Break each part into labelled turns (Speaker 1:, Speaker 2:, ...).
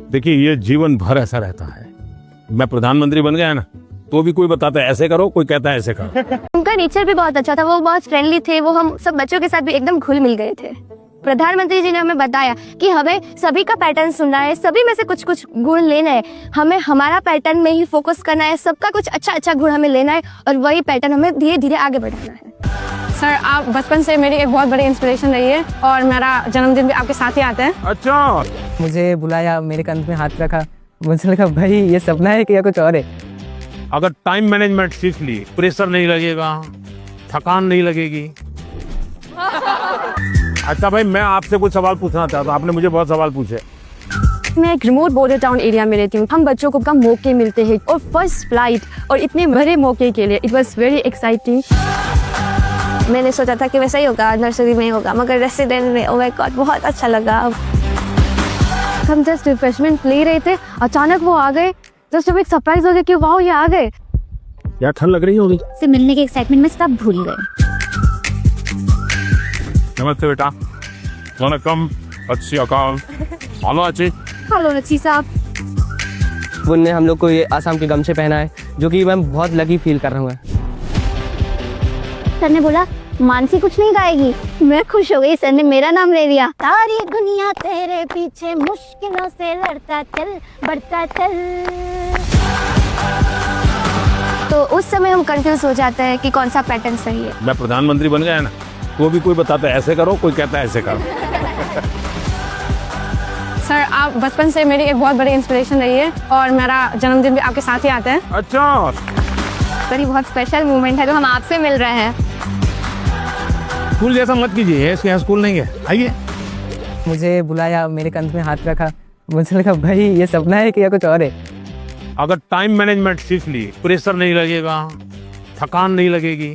Speaker 1: देखिए ये जीवन भर ऐसा रहता है। मैं प्रधानमंत्री बन गया ना तो भी कोई बताता है ऐसे करो, कोई कहता है ऐसे करो।
Speaker 2: उनका नेचर भी बहुत अच्छा था, वो बहुत फ्रेंडली थे, वो हम सब बच्चों के साथ भी एकदम घुल मिल गए थे। प्रधानमंत्री जी ने हमें बताया कि हमें सभी का पैटर्न सुनना है, सभी में से कुछ कुछ गुण लेना है, हमें हमारा पैटर्न में ही फोकस करना है, सबका कुछ अच्छा अच्छा गुण हमें लेना है और वही पैटर्न हमें धीरे धीरे आगे बढ़ाना है।
Speaker 3: सर आप बचपन से मेरी एक बहुत बड़ी इंस्पिरेशन रही है और मेरा जन्मदिन भी आपके साथ ही आता है।
Speaker 1: अच्छा,
Speaker 4: मुझे बुलाया, मेरे कंध में हाथ रखा, मुझे लगा भाई ये सपना है कि या कुछ और है।
Speaker 1: अगर टाइम मैनेजमेंट सीख ली, प्रेशर नहीं लगेगा, थकान नहीं लगेगी। अच्छा भाई, मैं आपसे कुछ सवाल पूछना चाहता हूँ, आपने मुझे बहुत सवाल पूछे।
Speaker 3: मैं एक रिमोट बॉर्डर टाउन एरिया में रहती हूँ। हम बच्चों को कम मौके मिलते हैं और फर्स्ट फ्लाइट और इतने बड़े मौके के लिए इट वॉज वेरी एक्साइटिंग।
Speaker 2: मैंने सोचा था कि वैसा ही होगा, नर्सरी में होगा, मगर रेसिडेंट में ओह माय गॉड बहुत अच्छा लगा।
Speaker 3: हम जस्ट रिफ्रेशमेंट ले रहे थे, अचानक वो आ गए, जस्ट एक सरप्राइज हो गया कि वाह ये आ गए।
Speaker 1: यार ठंड लग रही होगी।
Speaker 2: से मिलने के एक्साइटमेंट में सब भूल गए।
Speaker 1: नमस्ते बेटा। वनकम, अच्छी अकाल। हेलो अच्छी।
Speaker 3: हेलो रची साहब।
Speaker 4: उनने हम लोग को ये आसाम के गमछे पहना है, जो कि मैं बहुत लकी फील कर रहा हूँ।
Speaker 2: सर ने बोला मानसी कुछ नहीं गाएगी, मैं खुश हो गई। सर ने मेरा नाम ले लिया। सारी दुनिया तेरे पीछे मुश्किलों से लड़ता चल, बढ़ता चल। तो उस समय हम कंफ्यूज हो जाते हैं कि कौन सा पैटर्न सही है।
Speaker 1: मैं प्रधानमंत्री बन गया ना तो भी कोई बताता है ऐसे करो, कोई कहता है ऐसे करो।
Speaker 3: सर आप बचपन से मेरी एक बहुत बड़ी इंस्पिरेशन रही है और मेरा जन्मदिन भी आपके साथ ही आता है।
Speaker 1: अच्छा,
Speaker 2: सर ये बहुत स्पेशल मोमेंट है जो हम आपसे मिल रहे हैं।
Speaker 1: स्कूल जैसा मत कीजिए, इसके यहाँ स्कूल नहीं है। आइए।
Speaker 4: मुझे बुलाया, मेरे कंध में हाथ रखा, मुझे लगा भाई ये सपना है कि या कुछ और है।
Speaker 1: अगर टाइम मैनेजमेंट सीख ली, प्रेशर नहीं लगेगा, थकान नहीं लगेगी।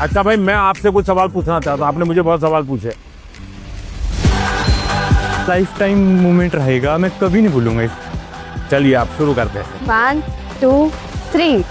Speaker 1: अच्छा भाई, मैं आपसे कुछ सवाल पूछना चाहता हूँ, आपने मुझे बहुत सवाल पूछे।
Speaker 5: लाइफ टाइम मोमेंट रहेगा, मैं कभी नहीं भूलूंगा इस।
Speaker 1: चलिए आप शुरू करते हैं।
Speaker 2: 1 2 3।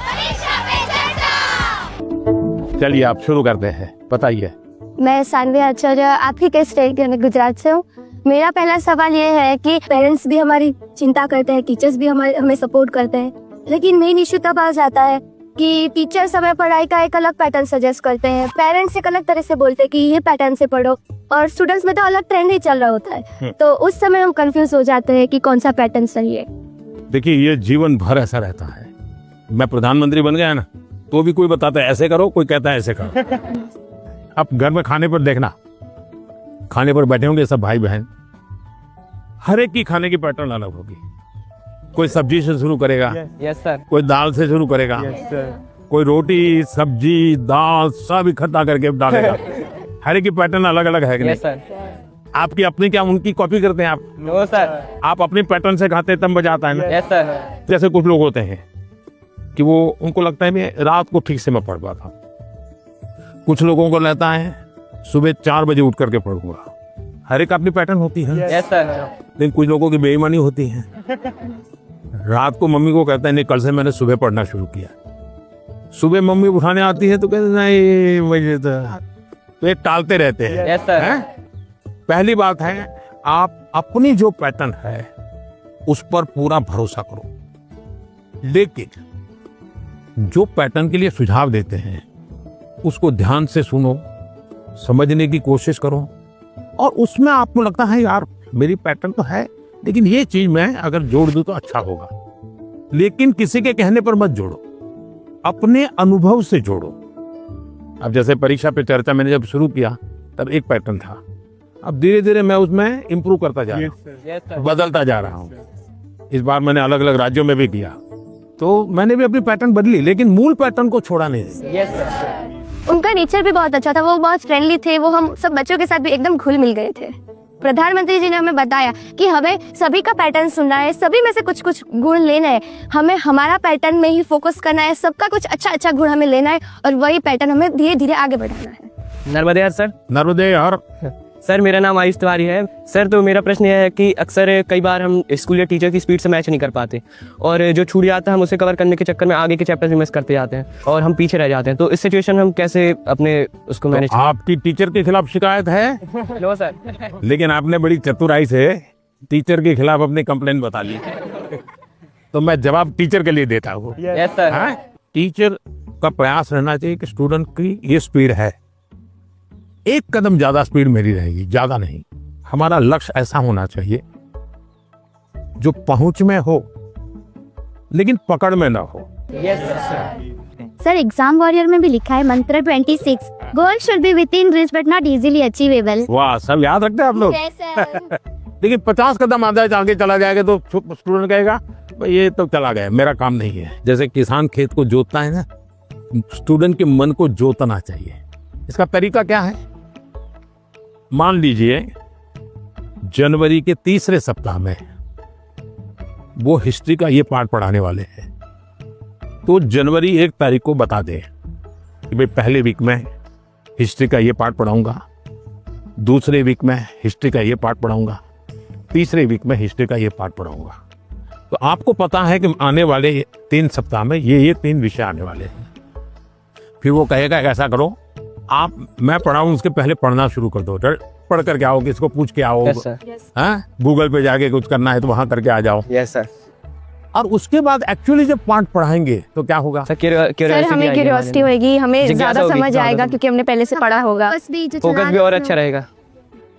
Speaker 1: चलिए आप शुरू करते हैं, बताइए।
Speaker 2: मैं सानवी आचार्य आपकी के स्टेट के गुजरात से हूँ। मेरा पहला सवाल ये है कि पेरेंट्स भी हमारी चिंता करते हैं, टीचर्स भी हमें सपोर्ट करते हैं, लेकिन मेन इश्यू तब आ जाता है कि टीचर्स हमें पढ़ाई का एक अलग पैटर्न सजेस्ट करते हैं, पेरेंट्स एक अलग तरह से बोलते हैं कि ये पैटर्न से पढ़ो, और स्टूडेंट्स में तो अलग ट्रेंड ही चल रहा होता है। तो उस समय हम कंफ्यूज हो जाते हैं कि कौन सा पैटर्न सही है।
Speaker 1: देखिए ये जीवन भर ऐसा रहता है। मैं प्रधानमंत्री बन गया ना तो भी कोई बताता है ऐसे करो, कोई कहता है ऐसे करो। अब घर में खाने पर देखना, खाने पर बैठे होंगे सब भाई बहन, हर एक की खाने की पैटर्न अलग होगी। कोई सब्जी से शुरू करेगा,
Speaker 4: यस सर।
Speaker 1: कोई दाल से शुरू करेगा, कोई रोटी सब्जी दाल सब इकट्ठा करके डालेगा। हर एक की पैटर्न अलग अलग है कि नहीं?
Speaker 4: Yes sir.
Speaker 1: आपकी अपनी क्या उनकी कॉपी करते हैं आप?
Speaker 4: No sir.
Speaker 1: आप अपनी पैटर्न से खाते हैं तब मजा आता है ना।
Speaker 4: Yes sir.
Speaker 1: जैसे कुछ लोग होते हैं कि वो उनको लगता है मैं रात को ठीक से मैं पढ़ पाता। कुछ लोगों को लगता है सुबह 4 बजे उठ करके पढ़ूंगा। हर एक अपनी पैटर्न होती है।
Speaker 4: Yes sir.
Speaker 1: लेकिन कुछ लोगों की बेईमानी होती है। रात को मम्मी को कहता है नहीं कल से मैंने सुबह पढ़ना शुरू किया। सुबह मम्मी उठाने आती है तो कहते नहीं मुझे तो ये टालते रहते हैं।
Speaker 4: Yes sir.
Speaker 1: हैं? पहली बात है आप अपनी जो पैटर्न है उस पर पूरा भरोसा करो, लेकिन जो पैटर्न के लिए सुझाव देते हैं उसको ध्यान से सुनो, समझने की कोशिश करो, और उसमें आपको लगता है यार मेरी पैटर्न तो है लेकिन ये चीज मैं अगर जोड़ दूं तो अच्छा होगा। लेकिन किसी के कहने पर मत जोड़ो, अपने अनुभव से जोड़ो। अब जैसे परीक्षा पे चर्चा मैंने जब शुरू किया तब एक पैटर्न था, अब धीरे धीरे मैं उसमें इम्प्रूव करता जा रहा हूँ, बदलता जा रहा हूँ। इस बार मैंने अलग अलग राज्यों में भी किया तो मैंने भी अपनी पैटर्न बदली, लेकिन मूल पैटर्न को छोड़ा नहीं।
Speaker 4: Yes sir.
Speaker 2: उनका नेचर भी बहुत अच्छा था, वो बहुत फ्रेंडली थे, वो हम सब बच्चों के साथ भी एकदम घुल मिल गए थे। प्रधानमंत्री जी ने हमें बताया कि हमें सभी का पैटर्न सुनना है, सभी में से कुछ कुछ गुण लेना है, हमें हमारा पैटर्न में ही फोकस करना है, सबका कुछ अच्छा अच्छा गुण हमें लेना है और वही पैटर्न हमें धीरे धीरे आगे बढ़ाना है।
Speaker 4: नर्मदे हर सर।
Speaker 1: नर्मदे हर।
Speaker 6: सर मेरा नाम आयुष तिवारी है। सर तो मेरा प्रश्न यह है कि अक्सर कई बार हम स्कूल या टीचर की स्पीड से मैच नहीं कर पाते और जो छूट जाता है हम उसे कवर करने के चक्कर में आगे के चैप्टर्स भी मिस करते जाते हैं और हम पीछे रह जाते हैं। तो इस सिचुएशन में हम कैसे अपने उसको मैनेज
Speaker 1: आपकी टीचर के खिलाफ शिकायत है,
Speaker 6: लो सर।
Speaker 1: लेकिन आपने बड़ी चतुराई से टीचर के खिलाफ अपनी कंप्लेंट बता ली। तो मैं जवाब टीचर के लिए देता हूँ।
Speaker 6: Yes sir.
Speaker 1: हाँ? टीचर का प्रयास रहना चाहिए कि स्टूडेंट की ये स्पीड है, एक कदम ज्यादा स्पीड मेरी रहेगी, ज्यादा नहीं। हमारा लक्ष्य ऐसा होना चाहिए जो पहुंच में हो लेकिन पकड़ में ना हो।
Speaker 6: Yes sir.
Speaker 2: Sir exam warrior में भी लिखा है मंत्र 26, goal should be with in reach but not easily achievable.
Speaker 1: वाह, सब याद रखते हैं आप लोग। लेकिन 50 कदम आगे चला जाएगा तो स्टूडेंट कहेगा भाई ये तो चला गया, मेरा काम नहीं है। जैसे किसान खेत को जोतता है ना, स्टूडेंट के मन को जोतना चाहिए। इसका तरीका क्या है? मान लीजिए जनवरी के तीसरे सप्ताह में वो हिस्ट्री का ये पार्ट पढ़ाने वाले हैं, तो जनवरी 1 तारीख को बता दें कि भाई पहले वीक में हिस्ट्री का ये पार्ट पढ़ाऊंगा, दूसरे वीक में हिस्ट्री का ये पार्ट पढ़ाऊंगा, तीसरे वीक में हिस्ट्री का ये पार्ट पढ़ाऊंगा। तो आपको पता है कि आने वाले 3 सप्ताह में ये 3 विषय आने वाले हैं। फिर वो कहेगा ऐसा करो, आप मैं पढ़ाऊं उसके पहले पढ़ना शुरू कर दो, पढ़ करके आओ, किसको पूछ के आओ।
Speaker 6: Yes sir.
Speaker 1: हाँ, गूगल पे जाके कुछ करना है तो वहां करके आ जाओ।
Speaker 6: Yes sir.
Speaker 1: और उसके बाद एक्चुअली जब पार्ट पढ़ाएंगे तो क्या होगा?
Speaker 6: सर
Speaker 3: हमें क्यूरियोसिटी होगी, हमें
Speaker 6: जिज्ञासा
Speaker 3: ज्यादा
Speaker 6: होगी,
Speaker 3: समझ
Speaker 6: ज़्यादा
Speaker 3: आएगा
Speaker 6: समझ।
Speaker 3: क्योंकि हमने पहले से पढ़ा होगा।
Speaker 6: फोकस भी और अच्छा रहेगा।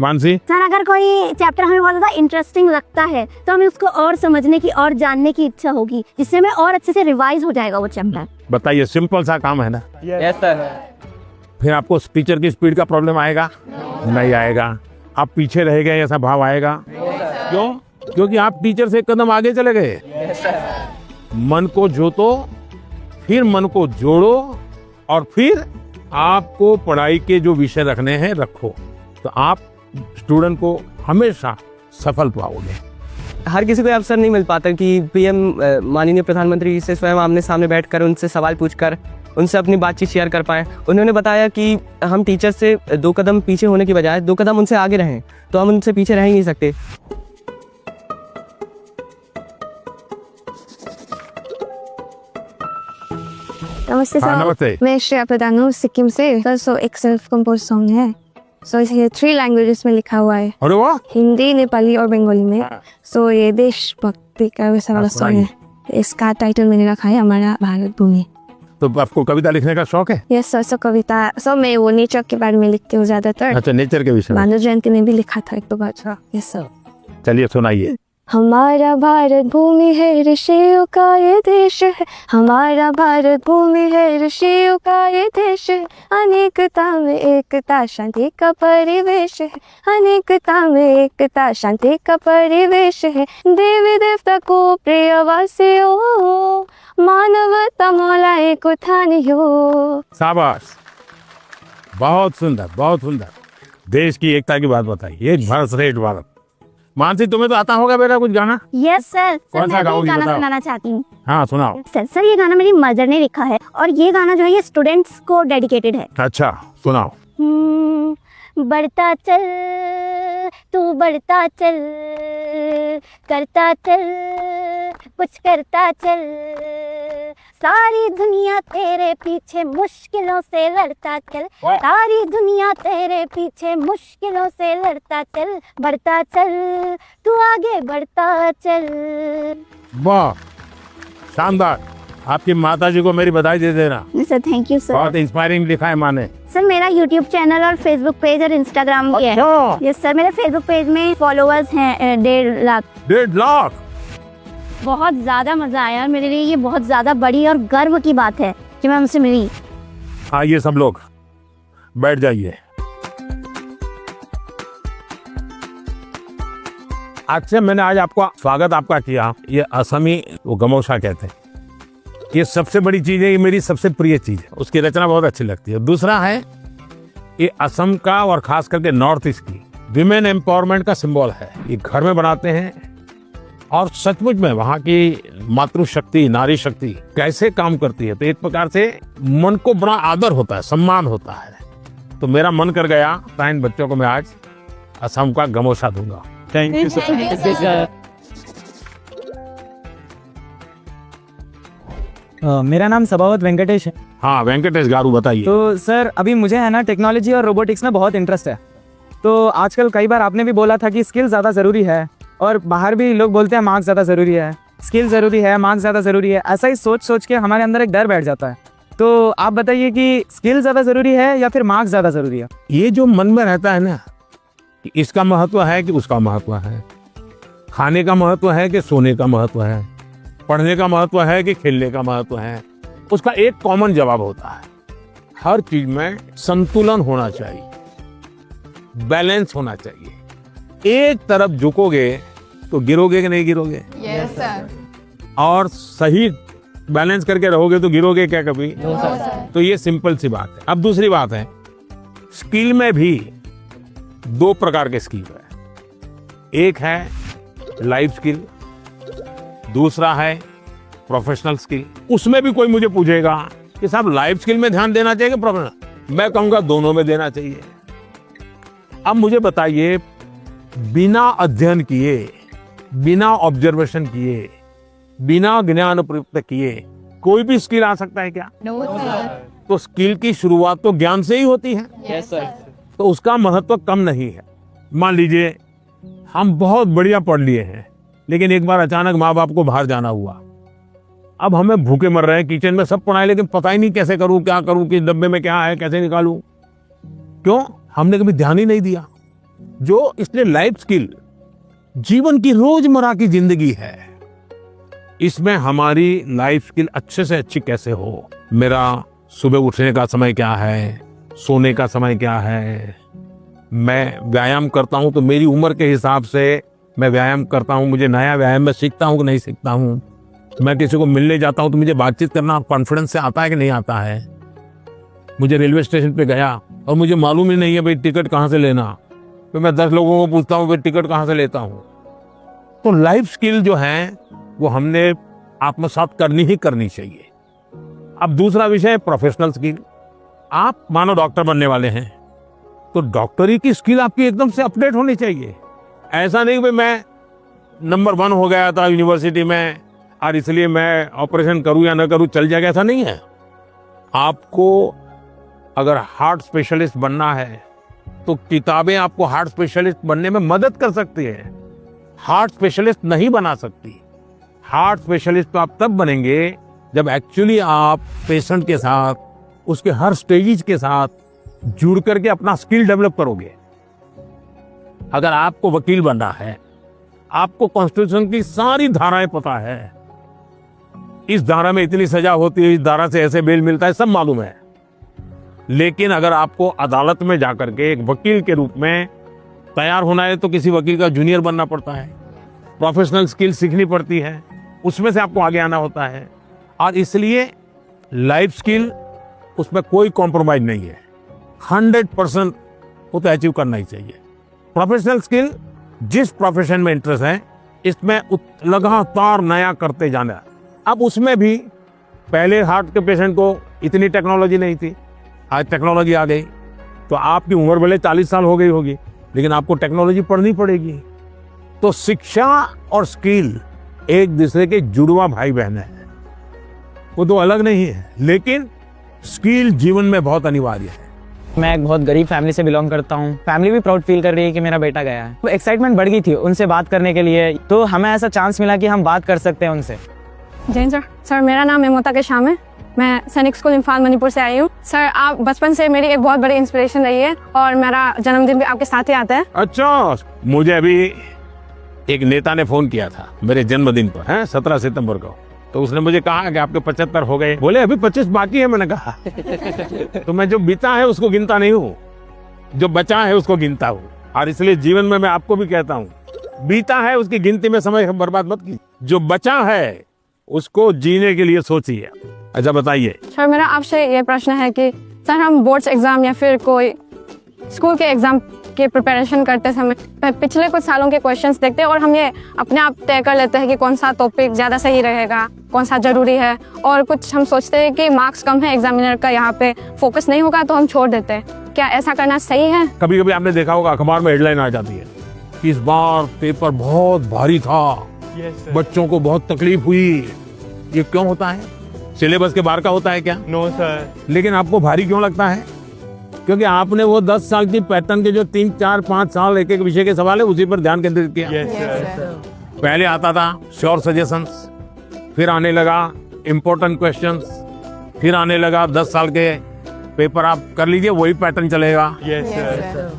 Speaker 1: मानसी,
Speaker 2: सर अगर कोई चैप्टर हमें बहुत ज्यादा इंटरेस्टिंग लगता है तो हमें उसको और समझने की और जानने की इच्छा होगी, जिससे हमें और अच्छे से रिवाइज हो जाएगा वो चैप्टर।
Speaker 1: बताइए, सिंपल सा काम है ना।
Speaker 6: Yes sir.
Speaker 1: फिर आपको टीचर की स्पीड का प्रॉब्लम आएगा? नहीं आएगा। आप पीछे रह गए ऐसा भाव आएगा? क्यों? क्योंकि आप टीचर से एक कदम आगे चले गए। मन को जोतो, फिर मन को जोड़ो और फिर आपको पढ़ाई के जो विषय रखने हैं रखो, तो आप स्टूडेंट को हमेशा सफल पाओगे।
Speaker 6: हर किसी को अवसर नहीं मिल पाता कि पीएम माननीय प्रधानमंत्री से स्वयं आमने सामने बैठकर उनसे सवाल पूछकर उनसे अपनी बातचीत शेयर कर पाएं। उन्होंने बताया कि हम टीचर से 2 कदम पीछे होने की बजाय 2 कदम उनसे आगे रहें, तो हम उनसे पीछे रह ही नहीं सकते।
Speaker 3: नमस्ते
Speaker 1: हाँ, नमस्ते।
Speaker 3: सर, मैं श्रेया प्रधान हूँ सिक्किम से। सो एक सेल्फ कंपोज सॉन्ग है, सो ये 3 लैंग्वेजेस में लिखा हुआ है,
Speaker 1: अरे वाह,
Speaker 3: हिंदी, नेपाली और बंगाली में। सो ये देशभक्ति का वैसा वाला सॉन्ग है। इसका टाइटल मैंने रखा है हमारा भारत भूमि।
Speaker 1: तो आपको कविता लिखने का शौक है?
Speaker 3: Yes sir. सो कविता, सो मैं वो नेचर के बारे में लिखती हूँ ज्यादातर।
Speaker 1: अच्छा, नेचर के विषय में।
Speaker 3: भानु जयंती ने भी लिखा था 1-2 बार। Yes sir.
Speaker 1: चलिए सुनाइए।
Speaker 3: हमारा भारत भूमि है, ऋषियों का ये देश है। हमारा भारत भूमि है, ऋषियों का ये देश है। अनेकता में एकता, शांति का परिवेश है। अनेकता में एकता, शांति का परिवेश है। देवी देवता को प्रिय वासियों, मानवता मौला एक उठानियो।
Speaker 1: शाबाश, बहुत सुंदर, बहुत सुंदर। देश की एकता की बात बताइए, एक भारत श्रेष्ठ भारत। मानसी, तुम्हें तो आता होगा मेरा कुछ गाना?
Speaker 2: Yes sir.
Speaker 1: कौन सा
Speaker 2: मैं
Speaker 1: गाओगी,
Speaker 2: भी गाना
Speaker 1: बताओ।
Speaker 2: सुनाना चाहती हूँ।
Speaker 1: हाँ, सुनाओ।
Speaker 2: सर ये गाना मेरी मदर ने लिखा है और ये गाना जो है ये स्टूडेंट्स को डेडिकेटेड है।
Speaker 1: अच्छा, सुनाओ।
Speaker 2: बढ़ता चल तू, बढ़ता चल, करता चल, कुछ करता चल। सारी दुनिया तेरे पीछे मुश्किलों से लड़ता चल। सारी दुनिया तेरे पीछे मुश्किलों से लड़ता चल। बढ़ता चल तू, आगे बढ़ता चल।
Speaker 1: वाह, शानदार। आपकी माता जी को मेरी बधाई दे देना।
Speaker 2: Sir thank you sir.
Speaker 1: बहुत इंस्पायरिंग लिखा है माँ ने।
Speaker 2: सर मेरा यूट्यूब चैनल और फेसबुक पेज और इंस्टाग्राम भी है।
Speaker 1: अच्छा।
Speaker 2: यस सर, मेरे फेसबुक पेज में फॉलोअर्स हैं 1.5 लाख।
Speaker 1: 1.5 लाख?
Speaker 2: बहुत ज़्यादा मज़ा आया और मेरे लिए ये बहुत ज़्यादा बड़ी और गर्व की बात है कि मैं उनसे मिली।
Speaker 1: आइए सब लोग बैठ जाइए। अच्छा, मैंने आज आपका स्वागत आपका किया। ये असमी वो गमोशा कहते हैं। ये सबसे बड़ी चीज है, ये मेरी सबसे प्रिय चीज है। उसकी रचना बहुत अच्छी लगती है। दूसरा है ये असम का और खास करके नॉर्थ ईस्ट की विमेन एम्पावरमेंट का सिंबल है। ये घर में बनाते हैं और सचमुच में वहाँ की मातृशक्ति, नारी शक्ति कैसे काम करती है, तो एक प्रकार से मन को बड़ा आदर होता है, सम्मान होता है। तो मेरा मन कर गया इन बच्चों को मैं आज असम का गमोसा दूंगा।
Speaker 5: Thank you sir.
Speaker 4: मेरा नाम सभावत वेंकटेश है।
Speaker 1: हाँ वेंकटेश गारू बताइए।
Speaker 4: तो सर अभी मुझे है ना टेक्नोलॉजी और रोबोटिक्स में बहुत इंटरेस्ट है। तो आजकल कई बार आपने भी बोला था कि स्किल ज़्यादा ज़रूरी है, और बाहर भी लोग बोलते हैं मार्क्स ज़्यादा ज़रूरी है, स्किल ज़रूरी है, मार्क्स ज़्यादा ज़रूरी है। ऐसा ही सोच सोच के हमारे अंदर एक डर बैठ जाता है। तो आप बताइए कि स्किल ज़्यादा ज़रूरी है या फिर मार्क्स ज़्यादा ज़रूरी है?
Speaker 1: ये जो मन में रहता है ना कि इसका महत्व है कि उसका महत्व है, खाने का महत्व है कि सोने का महत्व है, पढ़ने का महत्व है कि खेलने का महत्व है, उसका एक कॉमन जवाब होता है, हर चीज में संतुलन होना चाहिए, बैलेंस होना चाहिए। एक तरफ झुकोगे तो गिरोगे कि नहीं गिरोगे?
Speaker 7: Yes sir.
Speaker 1: और सही बैलेंस करके रहोगे तो गिरोगे क्या कभी? तो ये सिंपल सी बात है। अब दूसरी बात है, स्किल में भी दो प्रकार के स्किल है। एक है लाइफ स्किल, दूसरा है प्रोफेशनल स्किल। उसमें भी कोई मुझे पूछेगा कि साहब लाइफ स्किल में ध्यान देना चाहिए कि प्रोफेशनल, मैं कहूंगा दोनों में देना चाहिए। अब मुझे बताइए, बिना अध्ययन किए, बिना ऑब्जर्वेशन किए, बिना ज्ञान प्रयुक्त किए कोई भी स्किल आ सकता है क्या?
Speaker 7: No sir.
Speaker 1: तो स्किल की शुरुआत तो ज्ञान से ही होती है।
Speaker 6: Yes sir.
Speaker 1: तो उसका महत्व कम नहीं है। मान लीजिए हम बहुत बढ़िया पढ़ लिए हैं, लेकिन एक बार अचानक माँ बाप को बाहर जाना हुआ, अब हमें भूखे मर रहे हैं, किचन में सब पढ़ाई, लेकिन पता ही नहीं कैसे करूं, क्या करूं, कि डब्बे में क्या है, कैसे निकालूं। क्यों? हमने कभी ध्यान ही नहीं दिया। जो इसलिए लाइफ स्किल जीवन की रोजमर्रा की जिंदगी है, इसमें हमारी लाइफ स्किल अच्छे से अच्छी कैसे हो। मेरा सुबह उठने का समय क्या है, सोने का समय क्या है, मैं व्यायाम करता हूं तो मेरी उम्र के हिसाब से मैं व्यायाम करता हूं, मुझे नया व्यायाम में सीखता हूं कि नहीं सीखता हूं। मैं किसी को मिलने जाता हूं तो मुझे बातचीत करना कॉन्फिडेंस से आता है कि नहीं आता है। मुझे रेलवे स्टेशन पे गया और मुझे मालूम ही नहीं है भाई टिकट कहाँ से लेना, तो मैं 10 लोगों को पूछता हूँ भाई टिकट कहाँ से लेता हूँ। तो लाइफ स्किल जो है वो हमने आत्मसात करनी ही करनी चाहिए। अब दूसरा विषय है प्रोफेशनल स्किल। आप मानो डॉक्टर बनने वाले हैं, तो डॉक्टरी की स्किल आपकी एकदम से अपडेट होनी चाहिए। ऐसा नहीं कि मैं नंबर 1 हो गया था यूनिवर्सिटी में और इसलिए मैं ऑपरेशन करूं या ना करूं चल जाएगा, ऐसा नहीं है। आपको अगर हार्ट स्पेशलिस्ट बनना है तो किताबें आपको हार्ट स्पेशलिस्ट बनने में मदद कर सकती है, हार्ट स्पेशलिस्ट नहीं बना सकती। हार्ट स्पेशलिस्ट तो आप तब बनेंगे जब एक्चुअली आप पेशेंट के साथ, उसके हर स्टेजेस के साथ जुड़ करके अपना स्किल डेवलप करोगे। अगर आपको वकील बनना है, आपको कॉन्स्टिट्यूशन की सारी धाराएं पता है, इस धारा में इतनी सजा होती है, इस धारा से ऐसे बेल मिलता है, सब मालूम है, लेकिन अगर आपको अदालत में जाकर के एक वकील के रूप में तैयार होना है तो किसी वकील का जूनियर बनना पड़ता है, प्रोफेशनल स्किल सीखनी पड़ती है, उसमें से आपको आगे आना होता है। और इसलिए लाइफ स्किल, उसमें कोई कॉम्प्रोमाइज नहीं है, 100% वो तो अचीव करना ही चाहिए। प्रोफेशनल स्किल, जिस प्रोफेशन में इंटरेस्ट है, इसमें लगातार नया करते जाना। अब उसमें भी पहले हार्ट के पेशेंट को इतनी टेक्नोलॉजी नहीं थी, आज टेक्नोलॉजी आ गई, तो आपकी उम्र भले 40 साल हो गई होगी, लेकिन आपको टेक्नोलॉजी पढ़नी पड़ेगी। तो शिक्षा और स्किल एक दूसरे के जुड़वा भाई बहन है, वो तो अलग नहीं है, लेकिन स्किल जीवन में बहुत अनिवार्य है।
Speaker 4: मैं एक बहुत गरीब फैमिली से बिलोंग करता हूँ। फैमिली भी प्राउड फील कर रही है कि मेरा बेटा गया है। तो एक्साइटमेंट बढ़ गई थी उनसे बात करने के लिए, तो हमें ऐसा चांस मिला कि हम बात कर सकते हैं उनसे।
Speaker 3: जैन सर। सर मेरा नाम मेमोता के शाम है, मैं सैनिक स्कूल इम्फाल मणिपुर से आई हूँ। सर आप बचपन से मेरी एक बहुत बड़ी इंस्पिरेशन रही है और मेरा जन्मदिन भी आपके साथ ही आता है।
Speaker 1: अच्छा, मुझे अभी एक नेता ने फोन किया था मेरे जन्मदिन पर, है 17 सितंबर को, तो उसने मुझे कहा कि आपके 75 हो गए, बोले अभी 25 बाकी है। मैंने कहा तो मैं जो बीता है उसको गिनता नहीं हूँ, जो बचा है उसको गिनता हूँ। और इसलिए जीवन में मैं आपको भी कहता हूँ, बीता है उसकी गिनती में समय बर्बाद मत कीजिए, जो बचा है उसको जीने के लिए सोचिए। अच्छा बताइए।
Speaker 3: सर मेरा आपसे ये प्रश्न है कि सर हम बोर्ड्स एग्जाम या फिर कोई स्कूल के एग्जाम के प्रिपरेशन करते समय पिछले कुछ सालों के क्वेश्चंस देखते हैं और हम ये अपने आप तय कर लेते हैं कि कौन सा टॉपिक ज़्यादा सही रहेगा, कौन सा ज़रूरी है, और कुछ हम सोचते हैं कि मार्क्स कम है, एग्जामिनर का यहाँ पे फोकस नहीं होगा, तो हम छोड़ देते हैं। क्या ऐसा करना सही है?
Speaker 1: कभी कभी आपने देखा होगा अखबार में हेडलाइन आ जाती है, इस बार पेपर बहुत भारी था, बच्चों को बहुत तकलीफ हुई। ये क्यों होता है? सिलेबस के बाहर का होता है क्या?
Speaker 5: No sir.
Speaker 1: लेकिन आपको भारी क्यों लगता है? क्योंकि आपने वो 10 साल की पैटर्न के जो 3, 4, 5 साल एक एक विषय के सवाल है उसी पर ध्यान केंद्रित किया। पहले आता था श्योर सजेशंस, फिर आने लगा इम्पोर्टेंट क्वेश्चंस, फिर आने लगा 10 साल के पेपर आप कर लीजिए वही पैटर्न चलेगा।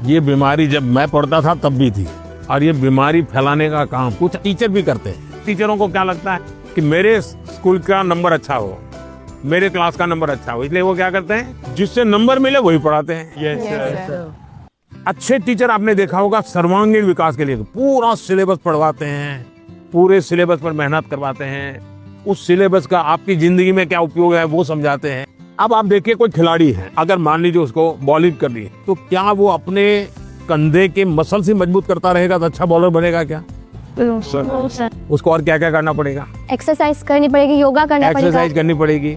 Speaker 1: ये बीमारी जब मैं पढ़ता था तब भी थी, और ये बीमारी फैलाने का काम कुछ टीचर भी करते हैं। टीचरों को क्या लगता है कि मेरे स्कूल का नंबर अच्छा हो, मेरे क्लास का नंबर अच्छा हो, इसलिए वो क्या करते हैं, जिससे नंबर मिले वही पढ़ाते हैं। अच्छे टीचर आपने देखा होगा सर्वांगीण विकास के लिए पूरा सिलेबस पढ़वाते हैं, पूरे सिलेबस पर मेहनत करवाते हैं, उस सिलेबस का आपकी जिंदगी में क्या उपयोग है वो समझाते हैं। अब आप देखिए कोई खिलाड़ी है, अगर मान लीजिए उसको बॉलिंग करनी है, तो क्या वो अपने कंधे के मसल से मजबूत करता रहेगा तो अच्छा बॉलर बनेगा क्या? उसको और क्या क्या करना पड़ेगा?
Speaker 2: एक्सरसाइज करनी पड़ेगी, योगा करना पड़ेगा,
Speaker 1: एक्सरसाइज करनी पड़ेगी,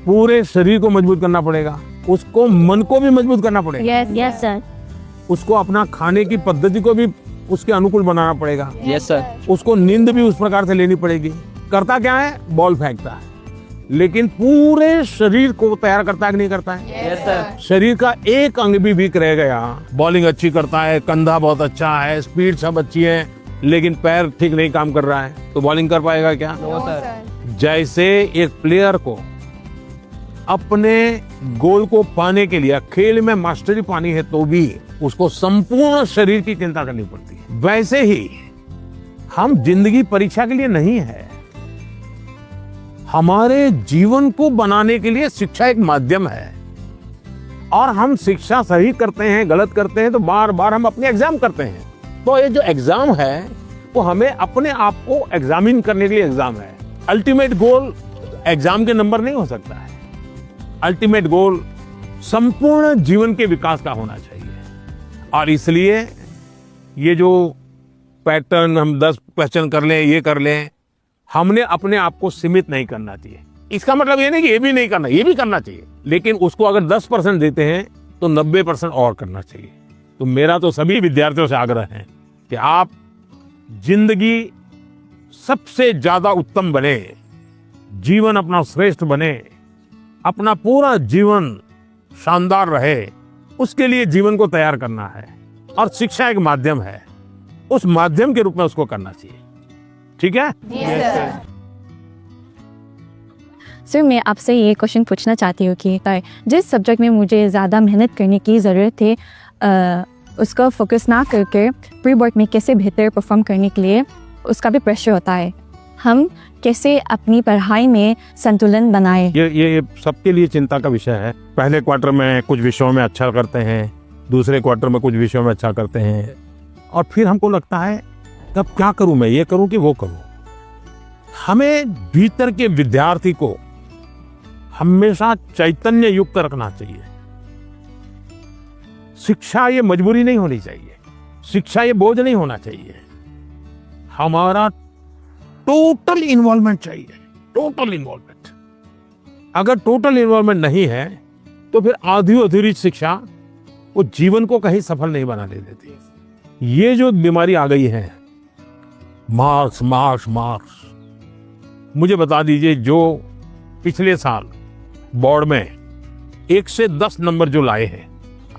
Speaker 1: पूरे शरीर को मजबूत करना पड़ेगा, उसको मन को भी मजबूत करना पड़ेगा।
Speaker 2: Yes sir.
Speaker 1: उसको अपना खाने की पद्धति को भी उसके अनुकूल बनाना पड़ेगा।
Speaker 6: Yes sir.
Speaker 1: उसको नींद भी उस प्रकार से लेनी पड़ेगी। करता क्या है? बॉल फेंकता है, लेकिन पूरे शरीर को तैयार करता है कि नहीं करता है?
Speaker 6: Yes sir.
Speaker 1: शरीर का एक अंग भी वीक रह गया, बॉलिंग अच्छी करता है, कंधा बहुत अच्छा है, स्पीड सब अच्छी है, लेकिन पैर ठीक नहीं काम कर रहा है, तो बॉलिंग कर पाएगा क्या?
Speaker 6: No sir.
Speaker 1: जैसे एक प्लेयर को अपने गोल को पाने के लिए खेल में मास्टरी पानी है तो भी उसको संपूर्ण शरीर की चिंता करनी पड़ती है, वैसे ही हम जिंदगी परीक्षा के लिए नहीं है, हमारे जीवन को बनाने के लिए शिक्षा एक माध्यम है। और हम शिक्षा सही करते हैं, गलत करते हैं तो बार बार हम अपने एग्जाम करते हैं। तो ये जो एग्जाम है वो हमें अपने आप को एग्जामिन करने के लिए एग्जाम है। अल्टीमेट गोल एग्जाम के नंबर नहीं हो सकता है, अल्टीमेट गोल संपूर्ण जीवन के विकास का होना चाहिए। और इसलिए ये जो पैटर्न हम 10 क्वेश्चन कर लें, ये कर लें, हमने अपने आप को सीमित नहीं करना चाहिए। इसका मतलब ये नहीं कि ये भी नहीं करना, ये भी करना चाहिए, लेकिन उसको अगर 10% देते हैं तो 90% और करना चाहिए। तो मेरा तो सभी विद्यार्थियों से आग्रह है कि आप जिंदगी सबसे ज्यादा उत्तम बने, जीवन अपना श्रेष्ठ बने, अपना पूरा जीवन शानदार रहे, उसके लिए जीवन को तैयार करना है। और शिक्षा एक माध्यम है, उस माध्यम के रूप में उसको करना चाहिए। ठीक है?
Speaker 3: सर मैं आपसे ये क्वेश्चन पूछना चाहती हूँ कि जिस सब्जेक्ट में मुझे ज़्यादा मेहनत करने की ज़रूरत है उसका फोकस ना करके प्री बोर्ड में कैसे बेहतर परफॉर्म करने के लिए उसका भी प्रेशर होता है, हम कैसे अपनी पढ़ाई में संतुलन बनाए?
Speaker 1: ये सबके लिए चिंता का विषय है। पहले क्वार्टर में कुछ विषयों में अच्छा करते हैं, दूसरे क्वार्टर में कुछ विषयों में अच्छा करते हैं, और फिर हमको लगता है तब क्या करूं, मैं ये करूं कि वो करूं। हमें भीतर के विद्यार्थी को हमेशा चैतन्य युक्त रखना चाहिए। शिक्षा ये मजबूरी नहीं होनी चाहिए, शिक्षा ये बोझ नहीं होना चाहिए, हमारा टोटल इन्वॉल्वमेंट चाहिए, टोटल इन्वॉल्वमेंट। अगर टोटल इन्वॉल्वमेंट नहीं है तो फिर आधी अधूरी शिक्षा वो जीवन को कहीं सफल नहीं बनाने देती। ये जो बीमारी आ गई है, मार्क्स मार्क्स मार्क्स, मुझे बता दीजिए जो पिछले साल बोर्ड में 1 से 10 नंबर जो लाए हैं,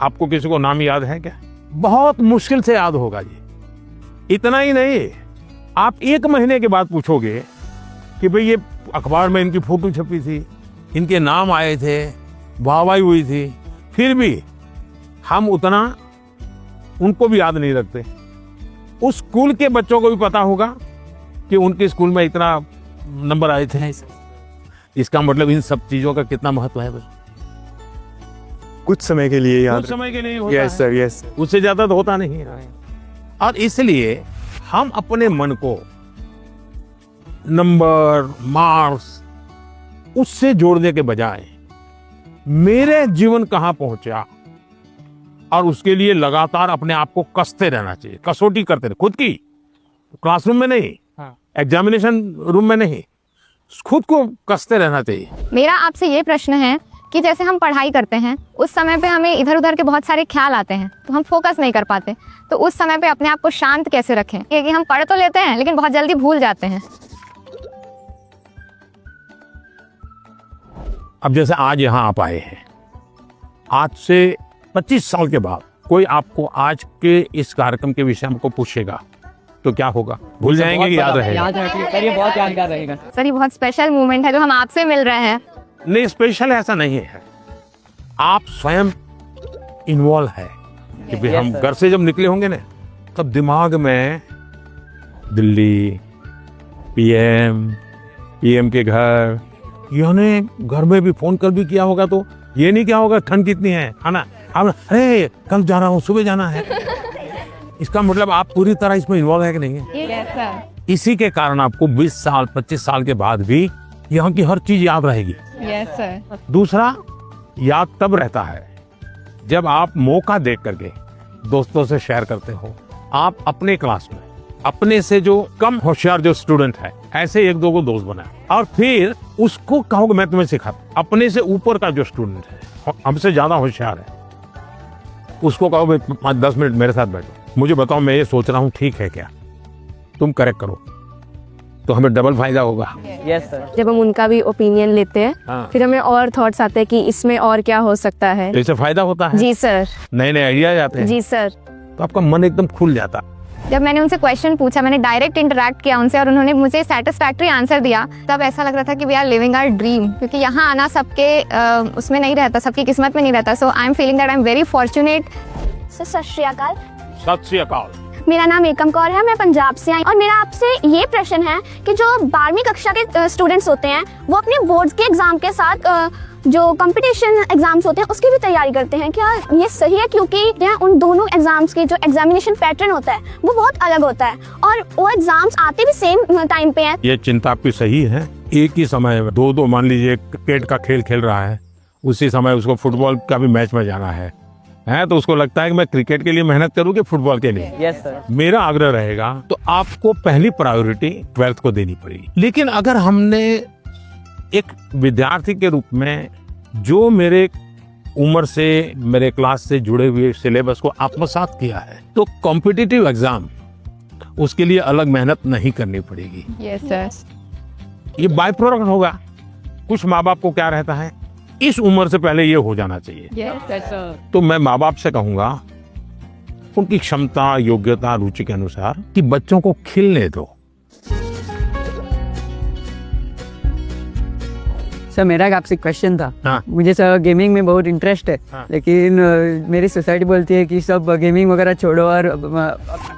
Speaker 1: आपको किसी को नाम याद है क्या? बहुत मुश्किल से याद होगा जी। इतना ही नहीं, आप 1 महीने के बाद पूछोगे कि भाई ये अखबार में इनकी फोटो छपी थी, इनके नाम आए थे, वाहवाही हुई थी, फिर भी हम उतना उनको भी याद नहीं रखते। उस स्कूल के बच्चों को भी पता होगा कि उनके स्कूल में इतना नंबर आए थे। इसका मतलब इन सब चीजों का कितना महत्व है?
Speaker 5: कुछ समय के लिए याद,
Speaker 1: कुछ समय के लिए होता
Speaker 5: यस सर, यस।
Speaker 1: उससे ज्यादा तो होता नहीं है। और इसलिए हम अपने मन को नंबर मार्क्स उससे जोड़ने के बजाय मेरे जीवन कहां पहुंचा, और उसके लिए लगातार अपने आप को कसते रहना चाहिए, कसौटी करते रहे खुद की, क्लासरूम में नहीं, एग्जामिनेशन रूम में नहीं, खुद को कसते रहना चाहिए।
Speaker 3: मेरा आपसे ये प्रश्न है
Speaker 7: कि जैसे हम पढ़ाई करते हैं उस समय पे हमें इधर उधर के बहुत सारे ख्याल आते हैं तो हम फोकस नहीं कर पाते, तो उस समय पे अपने आप को शांत कैसे रखें, क्योंकि हम पढ़ तो लेते हैं लेकिन बहुत जल्दी भूल जाते हैं।
Speaker 1: अब जैसे आज यहाँ आप आए हैं, आज से 25 साल के बाद कोई आपको आज के इस कार्यक्रम के विषय में को पूछेगा तो क्या होगा? भूल जाएंगे कि याद रहेगा?
Speaker 6: सर ये बहुत यादगार रहेगा।
Speaker 7: सर ये बहुत स्पेशल मोमेंट है जो हम आपसे मिल रहे हैं।
Speaker 1: नहीं, स्पेशल ऐसा नहीं है, आप स्वयं इन्वॉल्व है कि भाई हम घर से जब निकले होंगे ना तब दिमाग में दिल्ली, पीएम के घर, यानी घर में भी फोन कर भी किया होगा तो ये नहीं क्या होगा ठंड कितनी है ना, अब अरे कल जा रहा हूँ, सुबह जाना है। इसका मतलब आप पूरी तरह इसमें इन्वॉल्व है कि नहीं है?
Speaker 7: Yes sir.
Speaker 1: इसी के कारण आपको 20 साल 25 साल के बाद भी यहाँ की हर चीज याद रहेगी।
Speaker 7: Yes sir.
Speaker 1: दूसरा, याद तब रहता है जब आप मौका देख करके दोस्तों से शेयर करते हो। आप अपने क्लास में अपने से जो कम होशियार जो स्टूडेंट है ऐसे एक दो को दोस्त बनाए और फिर उसको कहोगे मैं तुम्हें सिखाता। अपने से ऊपर का जो स्टूडेंट है हमसे ज्यादा होशियार है उसको कहो 5-10 मिनट मेरे साथ बैठो, मुझे बताओ मैं ये सोच रहा हूँ ठीक है क्या, तुम करेक्ट करो, तो हमें डबल फायदा होगा।
Speaker 6: Yes sir.
Speaker 3: जब हम उनका भी ओपिनियन लेते हैं
Speaker 1: हाँ।
Speaker 3: फिर हमें और थॉट्स आते हैं कि इसमें और क्या हो सकता है।
Speaker 1: तो इससे फायदा होता है,
Speaker 3: जी सर।
Speaker 1: नए नए आइडिया आते हैं,
Speaker 3: जी सर।
Speaker 1: तो आपका मन एकदम खुल जाता।
Speaker 7: जब मैंने उनसे क्वेश्चन पूछा, मैंने डायरेक्ट इंटरेक्ट किया उनसे और उन्होंने मुझे सेटिस्फैक्ट्री आंसर दिया, तब ऐसा लग रहा था कि we are living our dream, क्योंकि यहाँ आना सबके उसमें नहीं रहता, सबकी किस्मत में नहीं रहता। So I am feeling that I am very fortunate.
Speaker 2: सत श्री अकाल।
Speaker 1: सत श्री अकाल।
Speaker 2: मेरा नाम एकम कौर है, मैं पंजाब से आई और मेरा आपसे ये प्रश्न है कि जो 12वीं कक्षा के स्टूडेंट्स होते हैं वो अपने बोर्ड्स के एग्जाम के साथ जो कंपटीशन एग्जाम्स होते हैं उसकी भी तैयारी करते हैं, क्या ये सही है? क्योंकि उन दोनों एग्जाम्स के जो एग्जामिनेशन पैटर्न होता है वो बहुत अलग होता है और वो एग्जाम्स आते भी सेम टाइम पे हैं।
Speaker 1: ये चिंता आपकी सही है। एक ही समय में दो मान लीजिए क्रिकेट का खेल खेल रहा है, उसी समय उसको फुटबॉल का भी मैच में जाना है तो उसको लगता है कि मैं क्रिकेट के लिए मेहनत करूं कि फुटबॉल के लिए।
Speaker 6: Yes sir.
Speaker 1: मेरा आग्रह रहेगा तो आपको पहली प्रायोरिटी 12th को देनी पड़ेगी। लेकिन अगर हमने एक विद्यार्थी के रूप में जो मेरे उम्र से मेरे क्लास से जुड़े हुए सिलेबस को आत्मसात किया है तो कॉम्पिटिटिव एग्जाम उसके लिए अलग मेहनत नहीं करनी पड़ेगी।
Speaker 7: Yes sir.
Speaker 1: ये बाय प्रोडक्ट होगा। कुछ माँ बाप को क्या रहता है इस उम्र से पहले ये हो जाना चाहिए।
Speaker 7: Yes sir.
Speaker 1: तो मैं माँ बाप से कहूंगा उनकी क्षमता, योग्यता, रुचि के अनुसार कि बच्चों को खिलने दो।
Speaker 8: सर मेरा एक आपसे क्वेश्चन था।
Speaker 1: हाँ।
Speaker 8: मुझे सर गेमिंग में बहुत इंटरेस्ट है।
Speaker 1: हाँ।
Speaker 8: लेकिन मेरी सोसाइटी बोलती है कि सब गेमिंग वगैरह छोड़ो और